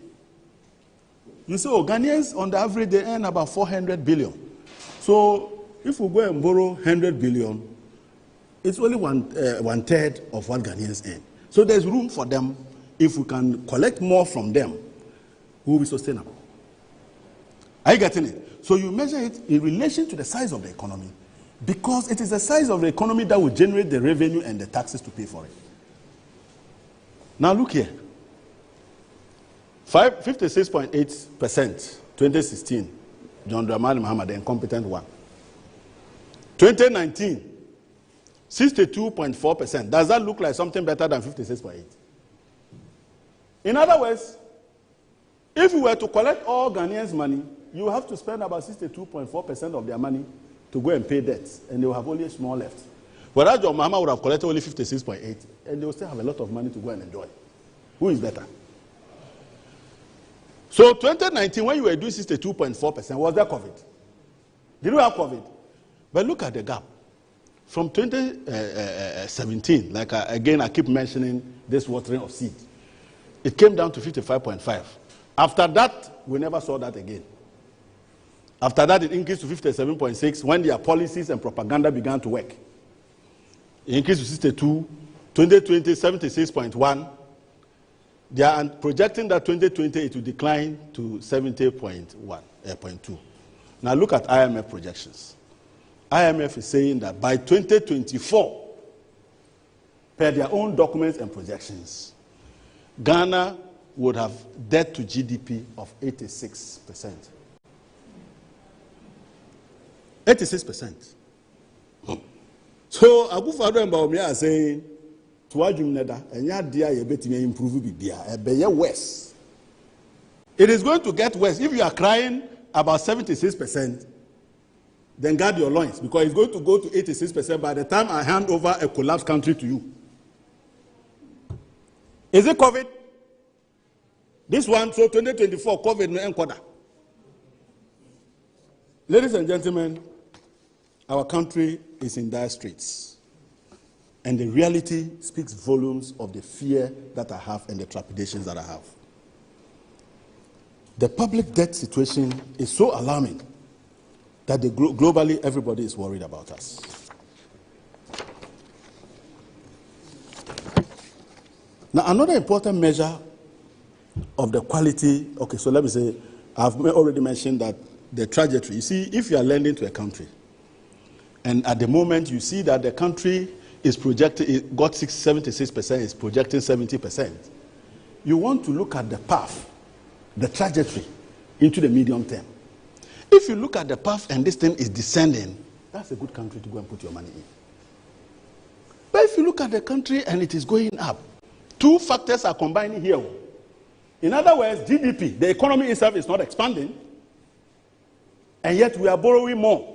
You say, oh, Ghanaians on the average they earn about 400 billion. So if we go and borrow 100 billion, it's only one third of what Ghanaians earn. So there's room for them. If we can collect more from them, we will be sustainable. Are you getting it? So you measure it in relation to the size of the economy, because it is the size of the economy that will generate the revenue and the taxes to pay for it. Now look here. 56.8%, 2016, John Dramani Mahama, the incompetent one. 2019, 62.4%. Does that look like something better than 56.8%? In other words, if you were to collect all Ghanaians' money, you have to spend about 62.4% of their money to go and pay debts, and they will have only a small left. Whereas John Mahama would have collected only 56.8%, and they will still have a lot of money to go and enjoy. Who is better? So 2019, when you were doing 62.4%, was there COVID? Did you have COVID? But look at the gap. From 2017, like again, I keep mentioning this watering of seed. It came down to 55.5%. After that, we never saw that again. After that, it increased to 57.6% when their policies and propaganda began to work. It increased to 62%, 2020, 76.1%. They are projecting that 2020 it will decline to 70.2%. Now look at IMF projections. IMF is saying that by 2024, per their own documents and projections, Ghana would have debt to GDP of 86%. 86%. So Akufo-Addo and Bawumia are saying, worse. It is going to get worse. If you are crying about 76%, then guard your loins, because it's going to go to 86% by the time I hand over a collapsed country to you. Is it COVID? This one, so 2024, COVID no encoder. Ladies and gentlemen, our country is in dire straits. And the reality speaks volumes of the fear that I have and the trepidations that I have. The public debt situation is so alarming that globally everybody is worried about us. Now, another important measure of the quality, okay, so let me say, I've already mentioned that the trajectory. You see, if you are lending to a country, and at the moment you see that the country is projected, it got 76%, is projecting 70%, you want to look at the path, the trajectory, into the medium term. If you look at the path and this thing is descending, that's a good country to go and put your money in. But if you look at the country and it is going up, two factors are combining here. In other words, GDP, the economy itself is not expanding, and yet we are borrowing more.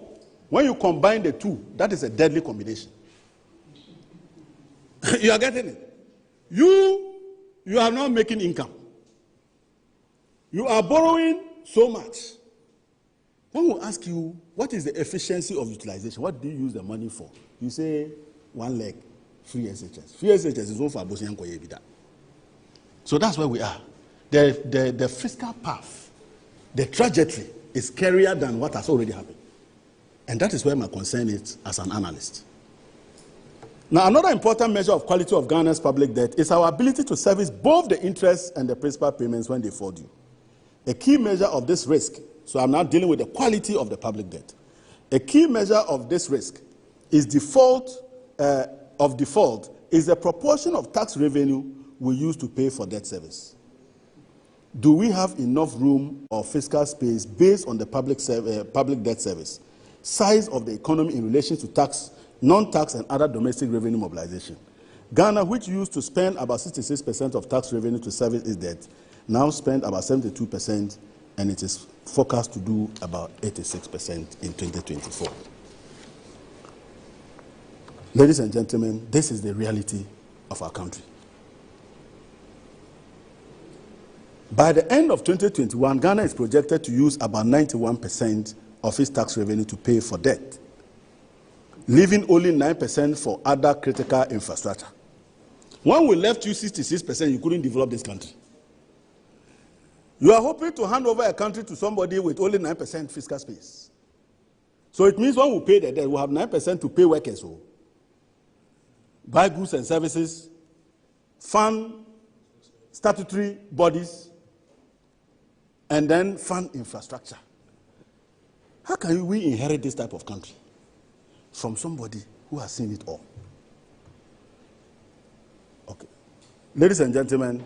When you combine the two, that is a deadly combination. You are getting it? You are not making income. You are borrowing so much. When we ask you, what is the efficiency of utilization? What do you use the money for? You say, one leg, free SHS. Free SHS is all for Abosian Koyebida. So that's where we are. The fiscal path, the trajectory is scarier than what has already happened. And that is where my concern is as an analyst. Now, another important measure of quality of Ghana's public debt is our ability to service both the interest and the principal payments when they fall due. A key measure of this risk, so I'm now dealing with the quality of the public debt. A key measure of this risk is default is the proportion of tax revenue we use to pay for debt service. Do we have enough room or fiscal space based on the public debt service, size of the economy in relation to tax, non-tax and other domestic revenue mobilization? Ghana, which used to spend about 66% of tax revenue to service its debt, now spend about 72%, and it is forecast to do about 86% in 2024. Ladies and gentlemen, this is the reality of our country. By the end of 2021, Ghana is projected to use about 91% of its tax revenue to pay for debt, leaving only 9% for other critical infrastructure. When we left you 66%, you couldn't develop this country. You are hoping to hand over a country to somebody with only 9% fiscal space. So it means when we pay the debt, we have 9% to pay workers, buy goods and services, fund statutory bodies, and then fund infrastructure. How can we inherit this type of country from somebody who has seen it all? Okay. Ladies and gentlemen,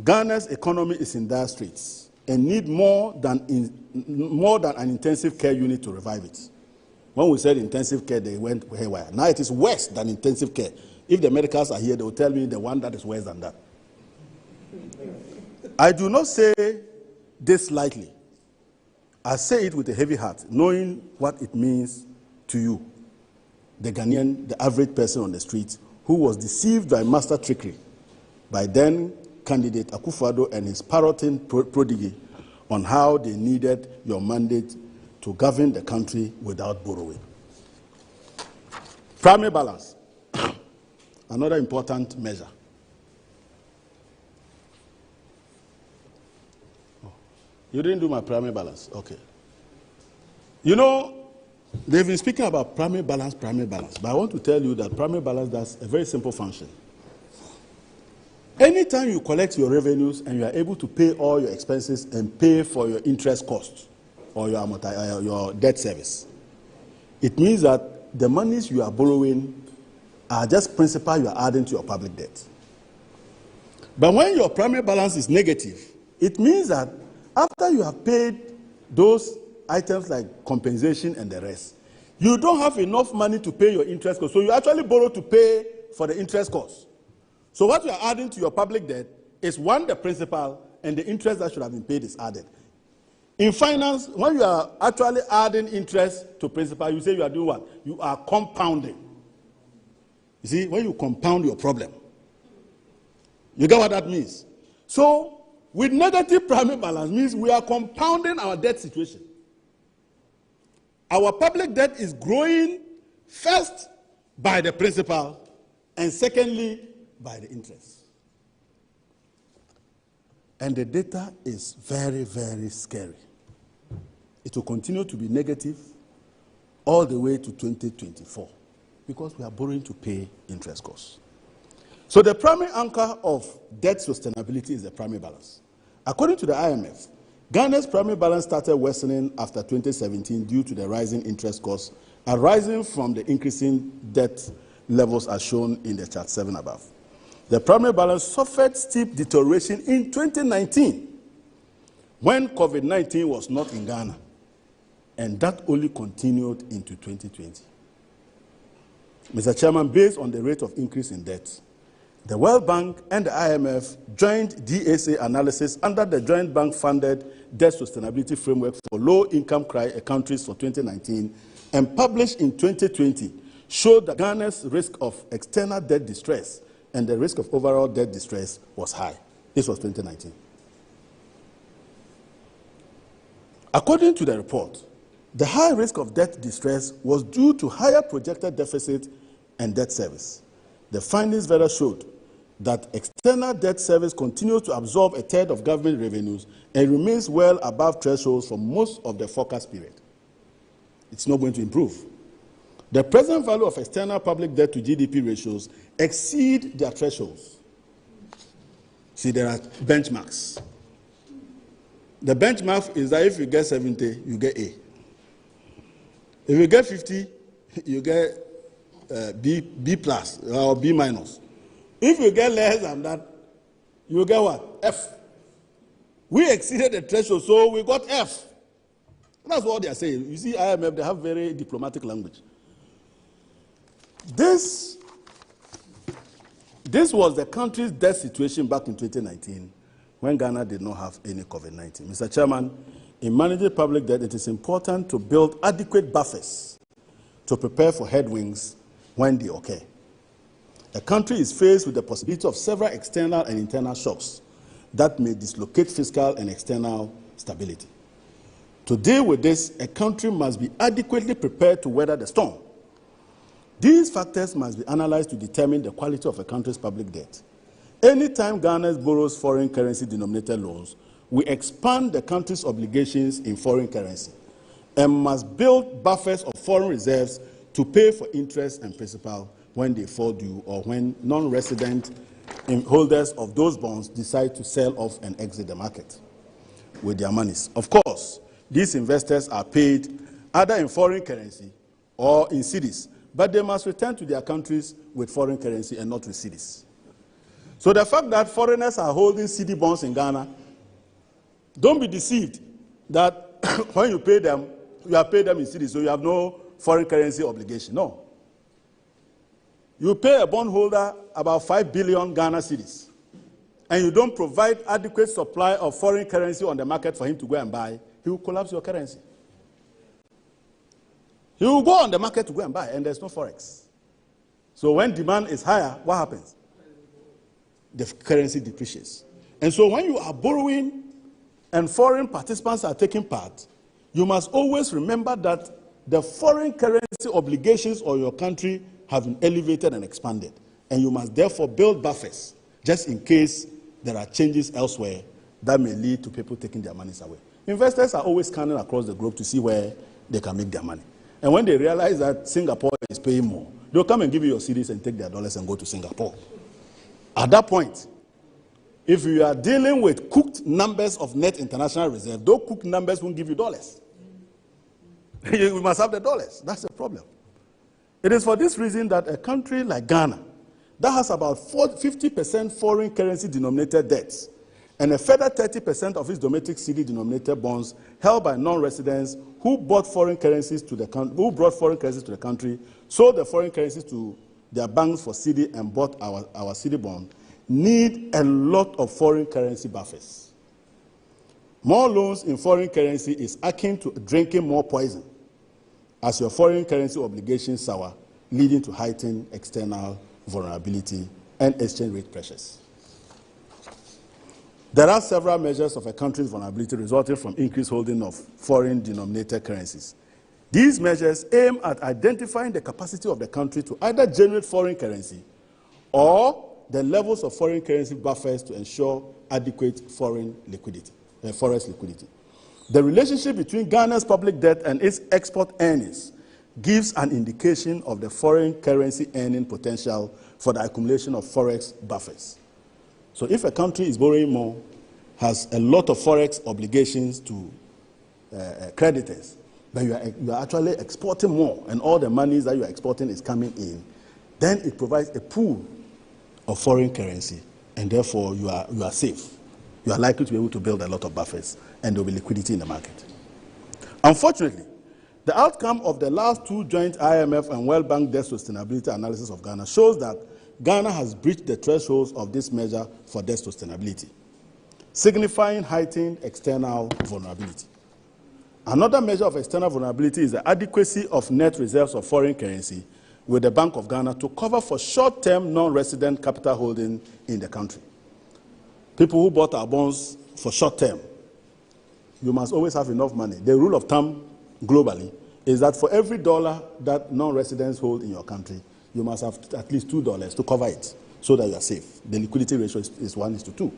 Ghana's economy is in dire straits and need more than an intensive care unit to revive it. When we said intensive care, they went haywire. Now it is worse than intensive care. If the medicals are here, they will tell me the one that is worse than that. I do not say this lightly. I say it with a heavy heart, knowing what it means to you, the Ghanaian, the average person on the street, who was deceived by master trickery by then candidate Akufo-Addo and his parroting prodigy on how they needed your mandate to govern the country without borrowing. Primary balance, another important measure. You didn't do my primary balance. Okay. You know, they've been speaking about primary balance, but I want to tell you that primary balance does a very simple function. Anytime you collect your revenues and you are able to pay all your expenses and pay for your interest costs or your debt service, it means that the monies you are borrowing are just principal you are adding to your public debt. But when your primary balance is negative, it means that after you have paid those items like compensation and the rest, you don't have enough money to pay your interest costs. So you actually borrow to pay for the interest costs. So what you are adding to your public debt is one, the principal, and the interest that should have been paid is added. In finance, when you are actually adding interest to principal, you say you are doing what? You are compounding. You see, when you compound your problem, you get what that means? So, with negative primary balance means we are compounding our debt situation. Our public debt is growing first by the principal and secondly by the interest. And the data is very, very scary. It will continue to be negative all the way to 2024 because we are borrowing to pay interest costs. So the primary anchor of debt sustainability is the primary balance. According to the IMF, Ghana's primary balance started worsening after 2017 due to the rising interest costs arising from the increasing debt levels as shown in the chart 7 above. The primary balance suffered steep deterioration in 2019 when COVID-19 was not in Ghana, and that only continued into 2020. Mr. Chairman, based on the rate of increase in debt, the World Bank and the IMF joined DSA analysis under the Joint Bank-funded Debt Sustainability Framework for Low-Income Countries for 2019 and published in 2020 showed that Ghana's risk of external debt distress and the risk of overall debt distress was high. This was 2019. According to the report, the high risk of debt distress was due to higher projected deficit and debt service. The findings further showed that external debt service continues to absorb a third of government revenues and remains well above thresholds for most of the forecast period. It's not going to improve. The present value of external public debt to GDP ratios exceed their thresholds. See, there are benchmarks. The benchmark is that if you get 70, you get A. If you get 50, you get B plus or B minus. If you get less than that, you get what? F. We exceeded the threshold, so we got F. That's what they are saying. You see, IMF, they have very diplomatic language. This was the country's debt situation back in 2019 when Ghana did not have any COVID-19. Mr. Chairman, in managing public debt, it is important to build adequate buffers to prepare for headwinds when they occur. A country is faced with the possibility of several external and internal shocks that may dislocate fiscal and external stability. To deal with this, a country must be adequately prepared to weather the storm. These factors must be analyzed to determine the quality of a country's public debt. Anytime Ghana borrows foreign currency denominated loans, we expand the country's obligations in foreign currency and must build buffers of foreign reserves to pay for interest and principal when they fall due or when non-resident holders of those bonds decide to sell off and exit the market with their monies. Of course, these investors are paid either in foreign currency or in cedis, but they must return to their countries with foreign currency and not with cedis. So the fact that foreigners are holding cedi bonds in Ghana, don't be deceived that when you pay them, you have paid them in cedis, so you have no foreign currency obligation. No. You pay a bondholder about 5 billion Ghana cedis, and you don't provide adequate supply of foreign currency on the market for him to go and buy, he will collapse your currency. He will go on the market to go and buy, and there's no forex. So when demand is higher, what happens? The currency depreciates. And so when you are borrowing and foreign participants are taking part, you must always remember that the foreign currency obligations of your country have been elevated and expanded. And you must therefore build buffers just in case there are changes elsewhere that may lead to people taking their monies away. Investors are always scanning across the globe to see where they can make their money. And when they realize that Singapore is paying more, they'll come and give you your cedis and take their dollars and go to Singapore. At that point, if you are dealing with cooked numbers of net international reserve, those cooked numbers won't give you dollars. You must have the dollars. That's the problem. It is for this reason that a country like Ghana, that has about 50% foreign currency denominated debts, and a further 30% of its domestic cedi denominated bonds held by non-residents who brought foreign currencies to the country, sold the foreign currencies to their banks for cedi and bought our cedi bond, need a lot of foreign currency buffers. More loans in foreign currency is akin to drinking more poison, as your foreign currency obligations sour, leading to heightened external vulnerability and exchange rate pressures. There are several measures of a country's vulnerability resulting from increased holding of foreign-denominated currencies. These measures aim at identifying the capacity of the country to either generate foreign currency or the levels of foreign currency buffers to ensure adequate foreign liquidity, forex liquidity. The relationship between Ghana's public debt and its export earnings gives an indication of the foreign currency earning potential for the accumulation of forex buffers. So if a country is borrowing more, has a lot of forex obligations to creditors, but you are actually exporting more, and all the monies that you are exporting is coming in, then it provides a pool of foreign currency, and therefore you are safe. you are likely to be able to build a lot of buffers, and there will be liquidity in the market. Unfortunately, the outcome of the last two joint IMF and World Bank debt sustainability analysis of Ghana shows that Ghana has breached the thresholds of this measure for debt sustainability, signifying heightened external vulnerability. Another measure of external vulnerability is the adequacy of net reserves of foreign currency with the Bank of Ghana to cover for short-term non-resident capital holding in the country. People who bought our bonds for short-term, you must always have enough money. The rule of thumb globally is that for every dollar that non-residents hold in your country, you must have at least $2 to cover it so that you are safe. The liquidity ratio is 1:2.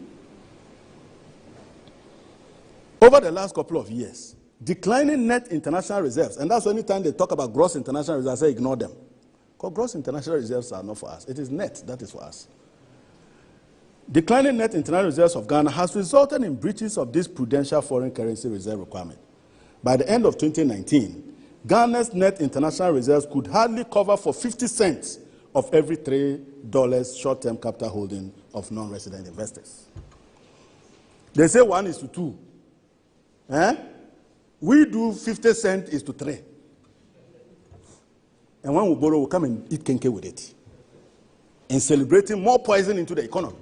Over the last couple of years, declining net international reserves, and that's any time they talk about gross international reserves, I say ignore them. Because gross international reserves are not for us. It is net that is for us. Declining net international reserves of Ghana has resulted in breaches of this prudential foreign currency reserve requirement. By the end of 2019, Ghana's net international reserves could hardly cover for 50 cents of every $3 short-term capital holding of non-resident investors. They say 1:2. We do 50 cents is to 3. And when we borrow, we come and eat kenke with it. And celebrating more poison into the economy.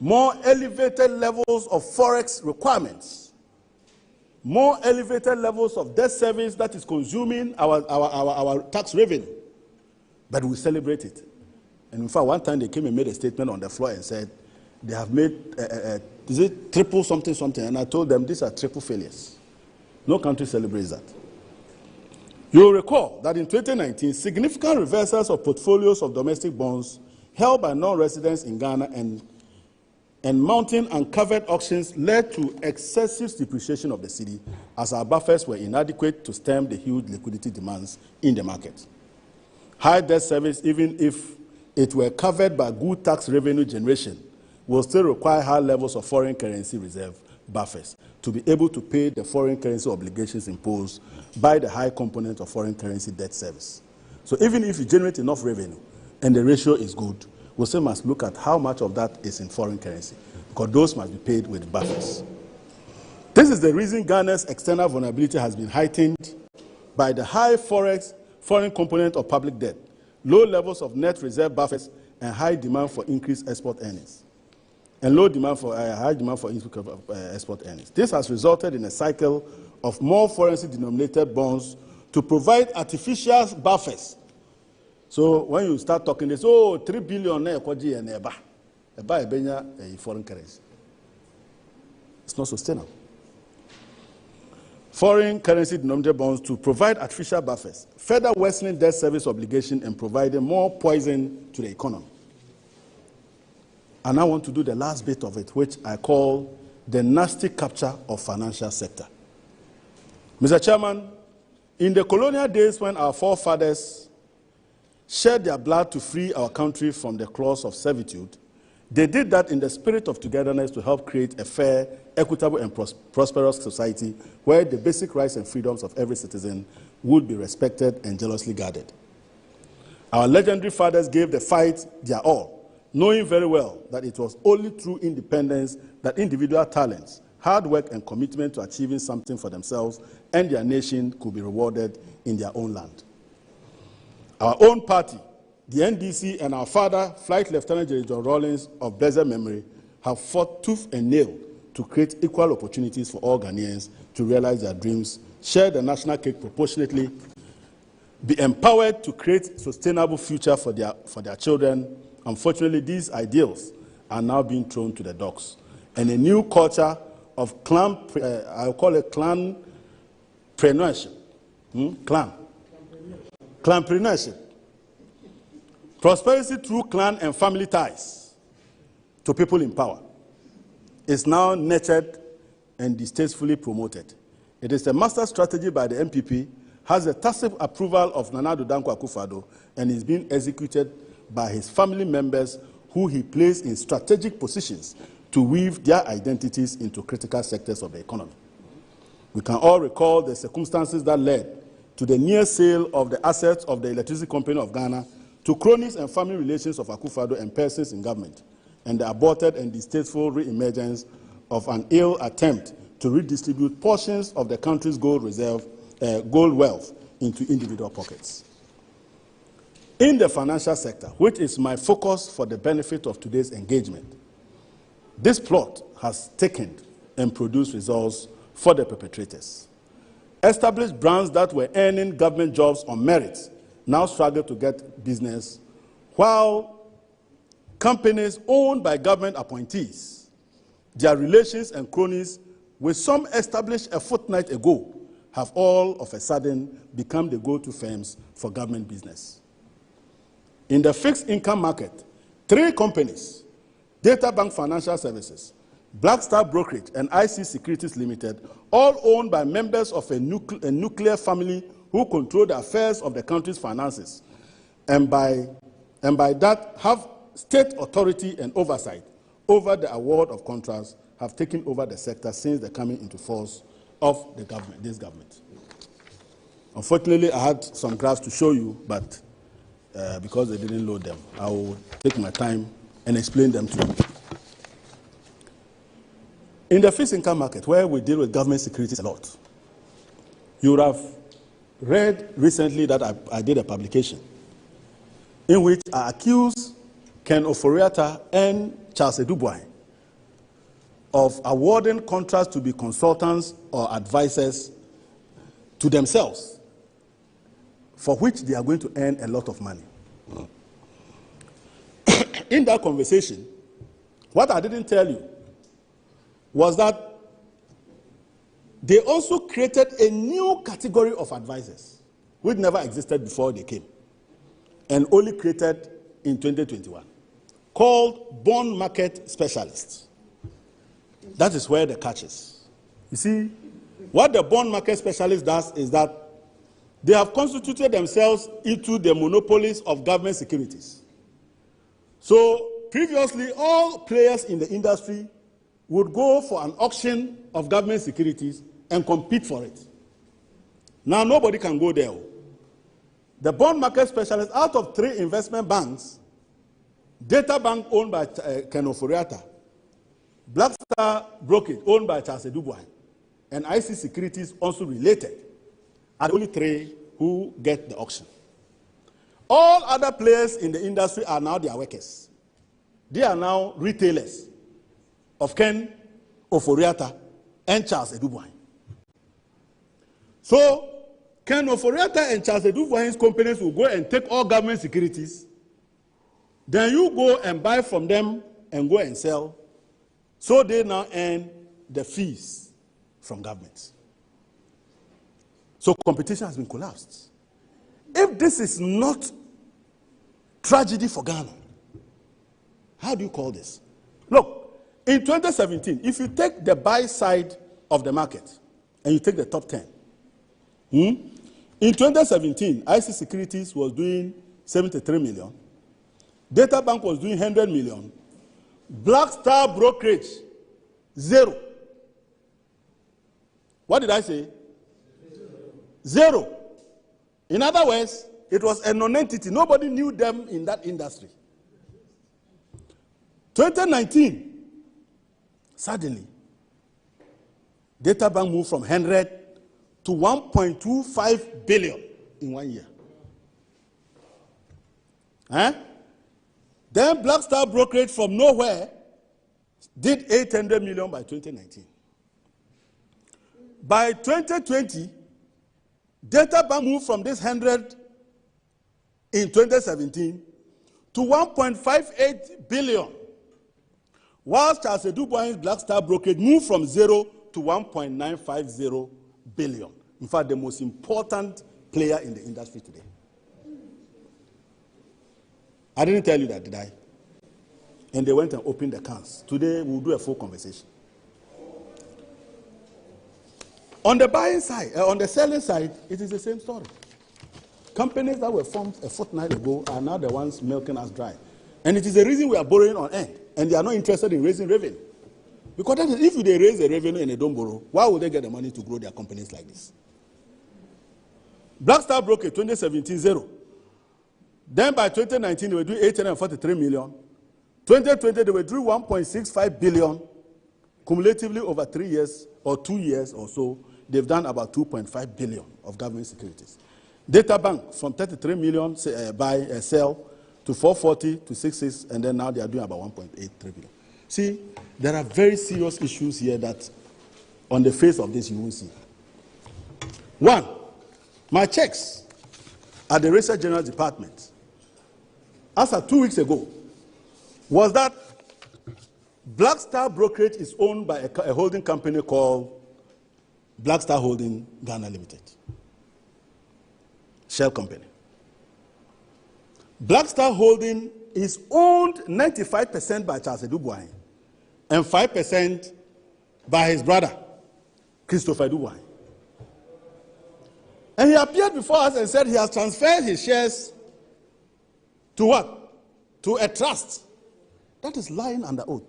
More elevated levels of forex requirements. More elevated levels of debt service that is consuming our tax revenue. But we celebrate it. And in fact, one time they came and made a statement on the floor and said, they have made, is it triple something something? And I told them, these are triple failures. No country celebrates that. You will recall that in 2019, significant reversals of portfolios of domestic bonds held by non-residents in Ghana and mounting uncovered auctions led to excessive depreciation of the cedi as our buffers were inadequate to stem the huge liquidity demands in the market. High debt service, even if it were covered by good tax revenue generation, will still require high levels of foreign currency reserve buffers to be able to pay the foreign currency obligations imposed by the high component of foreign currency debt service. So even if you generate enough revenue and the ratio is good, we still must look at how much of that is in foreign currency, because those must be paid with buffers. This is the reason Ghana's external vulnerability has been heightened by the high foreign component of public debt, low levels of net reserve buffers, and high demand for increased export earnings, and high demand for export earnings. This has resulted in a cycle of more foreign-denominated bonds to provide artificial buffers. So when you start talking, they say, oh, 3 billion and foreign currency. It's not sustainable. Foreign currency denominated bonds to provide artificial buffers, further worsening debt service obligation and providing more poison to the economy. And I want to do the last bit of it, which I call the nasty capture of financial sector. Mr. Chairman, in the colonial days when our forefathers shed their blood to free our country from the claws of servitude, they did that in the spirit of togetherness to help create a fair, equitable, and prosperous society where the basic rights and freedoms of every citizen would be respected and jealously guarded. Our legendary fathers gave the fight their all, knowing very well that it was only through independence that individual talents, hard work, and commitment to achieving something for themselves and their nation could be rewarded in their own land. Our own party, the NDC, and our father, Flight Lieutenant General John Rawlings of blessed memory, have fought tooth and nail to create equal opportunities for all Ghanaians to realize their dreams, share the national cake proportionately, be empowered to create sustainable future for their children. Unfortunately, these ideals are now being thrown to the dogs, and a new culture of I call it clanpreneurship, clanpreneurship, prosperity through clan and family ties to people in power, is now nurtured and distastefully promoted. It is a master strategy by the MPP, has the tacit approval of Nana Addo Dankwa Akufo-Addo, and is being executed by his family members who he placed in strategic positions to weave their identities into critical sectors of the economy. We can all recall the circumstances that led to the near sale of the assets of the Electricity Company of Ghana to cronies and family relations of Akufo-Addo and persons in government, and the aborted and distasteful re-emergence of an ill attempt to redistribute portions of the country's gold wealth into individual pockets. In the financial sector, which is my focus for the benefit of today's engagement, this plot has taken and produced results for the perpetrators. Established brands that were earning government jobs on merit now struggle to get business, while companies owned by government appointees, their relations and cronies, with some established a fortnight ago, have all of a sudden become the go-to firms for government business. In the fixed income market, 3 companies, Databank Financial Services, Blackstar Brokerage, and IC Securities Limited, all owned by members of a nuclear family who control the affairs of the country's finances, and by that have state authority and oversight over the award of contracts, have taken over the sector since the coming into force of this government. Unfortunately, I had some graphs to show you, but because they didn't load them, I will take my time and explain them to you. In the fixed income market, where we deal with government securities a lot, you would have read recently that I did a publication in which I accused Ken Ofori-Atta and Charles Edubuahin of awarding contracts to be consultants or advisors to themselves, for which they are going to earn a lot of money. In that conversation, what I didn't tell you was that they also created a new category of advisors, which never existed before they came, and only created in 2021, called bond market specialists. That is where the catch is. You see, what the bond market specialist does is that they have constituted themselves into the monopolies of government securities. So previously, all players in the industry would go for an auction of government securities and compete for it. Now nobody can go there. The bond market specialists, out of 3 investment banks, Databank owned by Ken Ofori-Atta, Blackstar Brokerage owned by Charles Edubuahin, and IC Securities also related, are the only 3 who get the auction. All other players in the industry are now their workers. They are now retailers of Ken Ofori-Atta and Charles Edubuahin. So Ken Ofori-Atta and Charles Edubuahin's companies will go and take all government securities. Then you go and buy from them and go and sell. So they now earn the fees from governments. So competition has been collapsed. If this is not tragedy for Ghana, how do you call this? Look, in 2017, if you take the buy side of the market and you take the top 10, in 2017, IC Securities was doing 73 million. Databank was doing 100 million. Blackstar Brokerage, 0. What did I say? 0. In other words, it was a non-entity. Nobody knew them in that industry. 2019, suddenly, Databank moved from 100 to 1.25 billion in 1 year. Then Blackstar Brokerage from nowhere did 800 million by 2019. By 2020, Databank moved from this 100 in 2017 to 1.58 billion, whilst Charles Edubuahin's Blackstar Brokerage moved from 0 to 1.950 billion. In fact, the most important player in the industry today. I didn't tell you that, did I? And they went and opened the accounts. Today, we'll do a full conversation. On the buying side, on the selling side, it is the same story. Companies that were formed a fortnight ago are now the ones milking us dry. And it is the reason we are borrowing on end. And they are not interested in raising revenue. Because if they raise the revenue and they don't borrow, why would they get the money to grow their companies like this? Blackstar Brokerage, 2017, 0. Then by 2019, they were doing 843 million. 2020, they were doing 1.65 billion. cumulatively over 3 years or 2 years or so, they've done about 2.5 billion of government securities. Data Bank from 33 million sell to 440 to 66, and then now they are doing about 1.83 billion. See, there are very serious issues here that on the face of this you won't see. One, my checks at the Research General Department, as of 2 weeks ago, was that Black Star Brokerage is owned by a holding company called Black Star Holding Ghana Limited, shell company. Black Star Holding is owned 95% by Charles Edubwine and 5% by his brother, Christopher Edubwine. And he appeared before us and said he has transferred his shares to what? To a trust. That is lying under oath.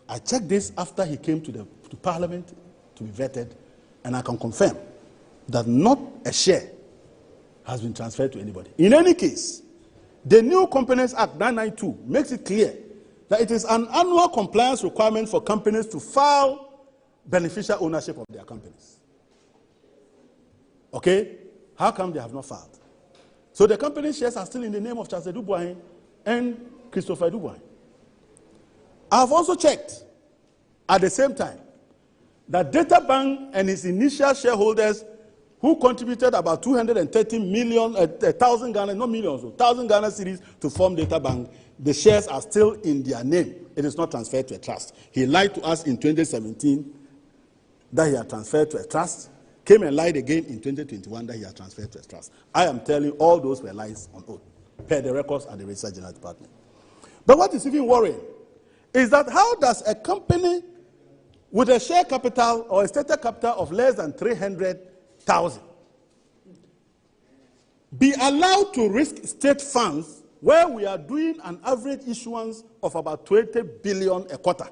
I checked this after he came to Parliament to be vetted, and I can confirm that not a share has been transferred to anybody. In any case, the new Companies Act 992 makes it clear that it is an annual compliance requirement for companies to file beneficial ownership of their companies. Okay? How come they have not filed? So the company shares are still in the name of Charles Edubwine and Christopher Edubwine. I've also checked at the same time that Data Bank and its initial shareholders who contributed about 230,000 Ghana, not millions, 1,000 Ghana cedis to form Data Bank, the shares are still in their name. It is not transferred to a trust. He lied to us in 2017 that he had transferred to a trust, came and lied again in 2021 that he had transferred to a trust. I am telling you, all those were lies on oath, per the records at the Research General Department. But what is even worrying is that how does a company with a share capital or a stated capital of less than 300,000 be allowed to risk state funds where we are doing an average issuance of about 20 billion a quarter?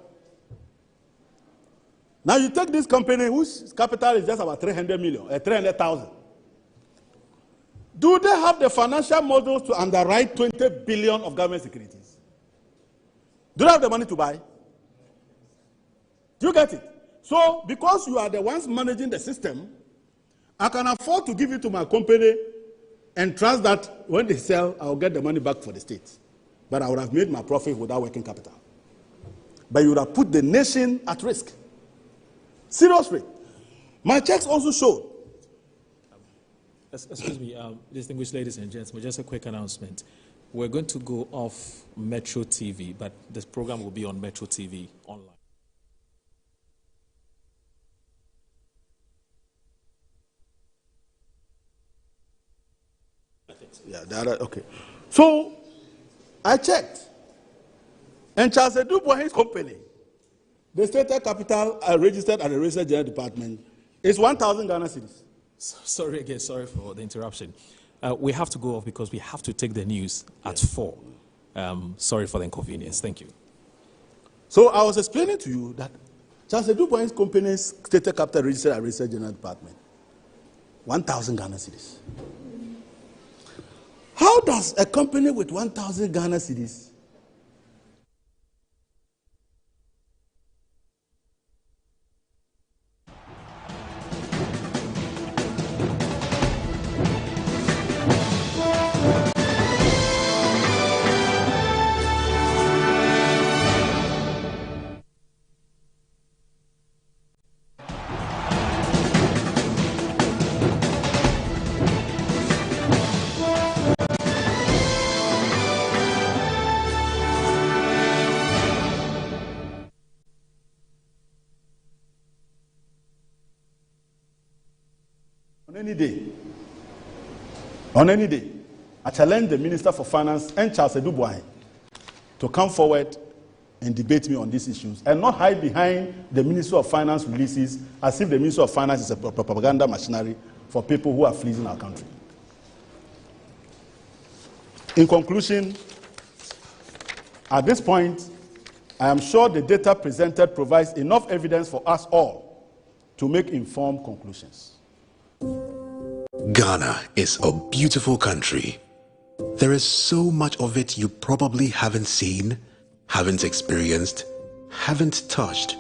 Now you take this company whose capital is just about 300,000. Do they have the financial models to underwrite 20 billion of government securities? Do they have the money to buy? Do you get it? So, because you are the ones managing the system, I can afford to give it to my company and trust that when they sell, I'll get the money back for the state. But I would have made my profit without working capital. But you would have put the nation at risk. Seriously. My checks also showed. Excuse me, distinguished ladies and gentlemen, just a quick announcement. We're going to go off Metro TV, but this program will be on Metro TV online. Yeah, okay. So, I checked. And Charles Edubwahi's company, the stated capital registered at the Research General Department is 1,000 Ghana cedis. Sorry again, sorry for the interruption. We have to go off because we have to take the news at 4. Sorry for the inconvenience. Thank you. So I was explaining to you that Charles Edubwahi's company's stated capital registered at Research General Department, 1,000 Ghana cedis. How does a company with 1,000 Ghana cedis on any day, I challenge the Minister for Finance and Charles Edubwahi to come forward and debate me on these issues and not hide behind the Ministry of Finance releases as if the Ministry of Finance is a propaganda machinery for people who are fleeing our country. In conclusion, at this point, I am sure the data presented provides enough evidence for us all to make informed conclusions. Ghana is a beautiful country. There is so much of it you probably haven't seen, haven't experienced, haven't touched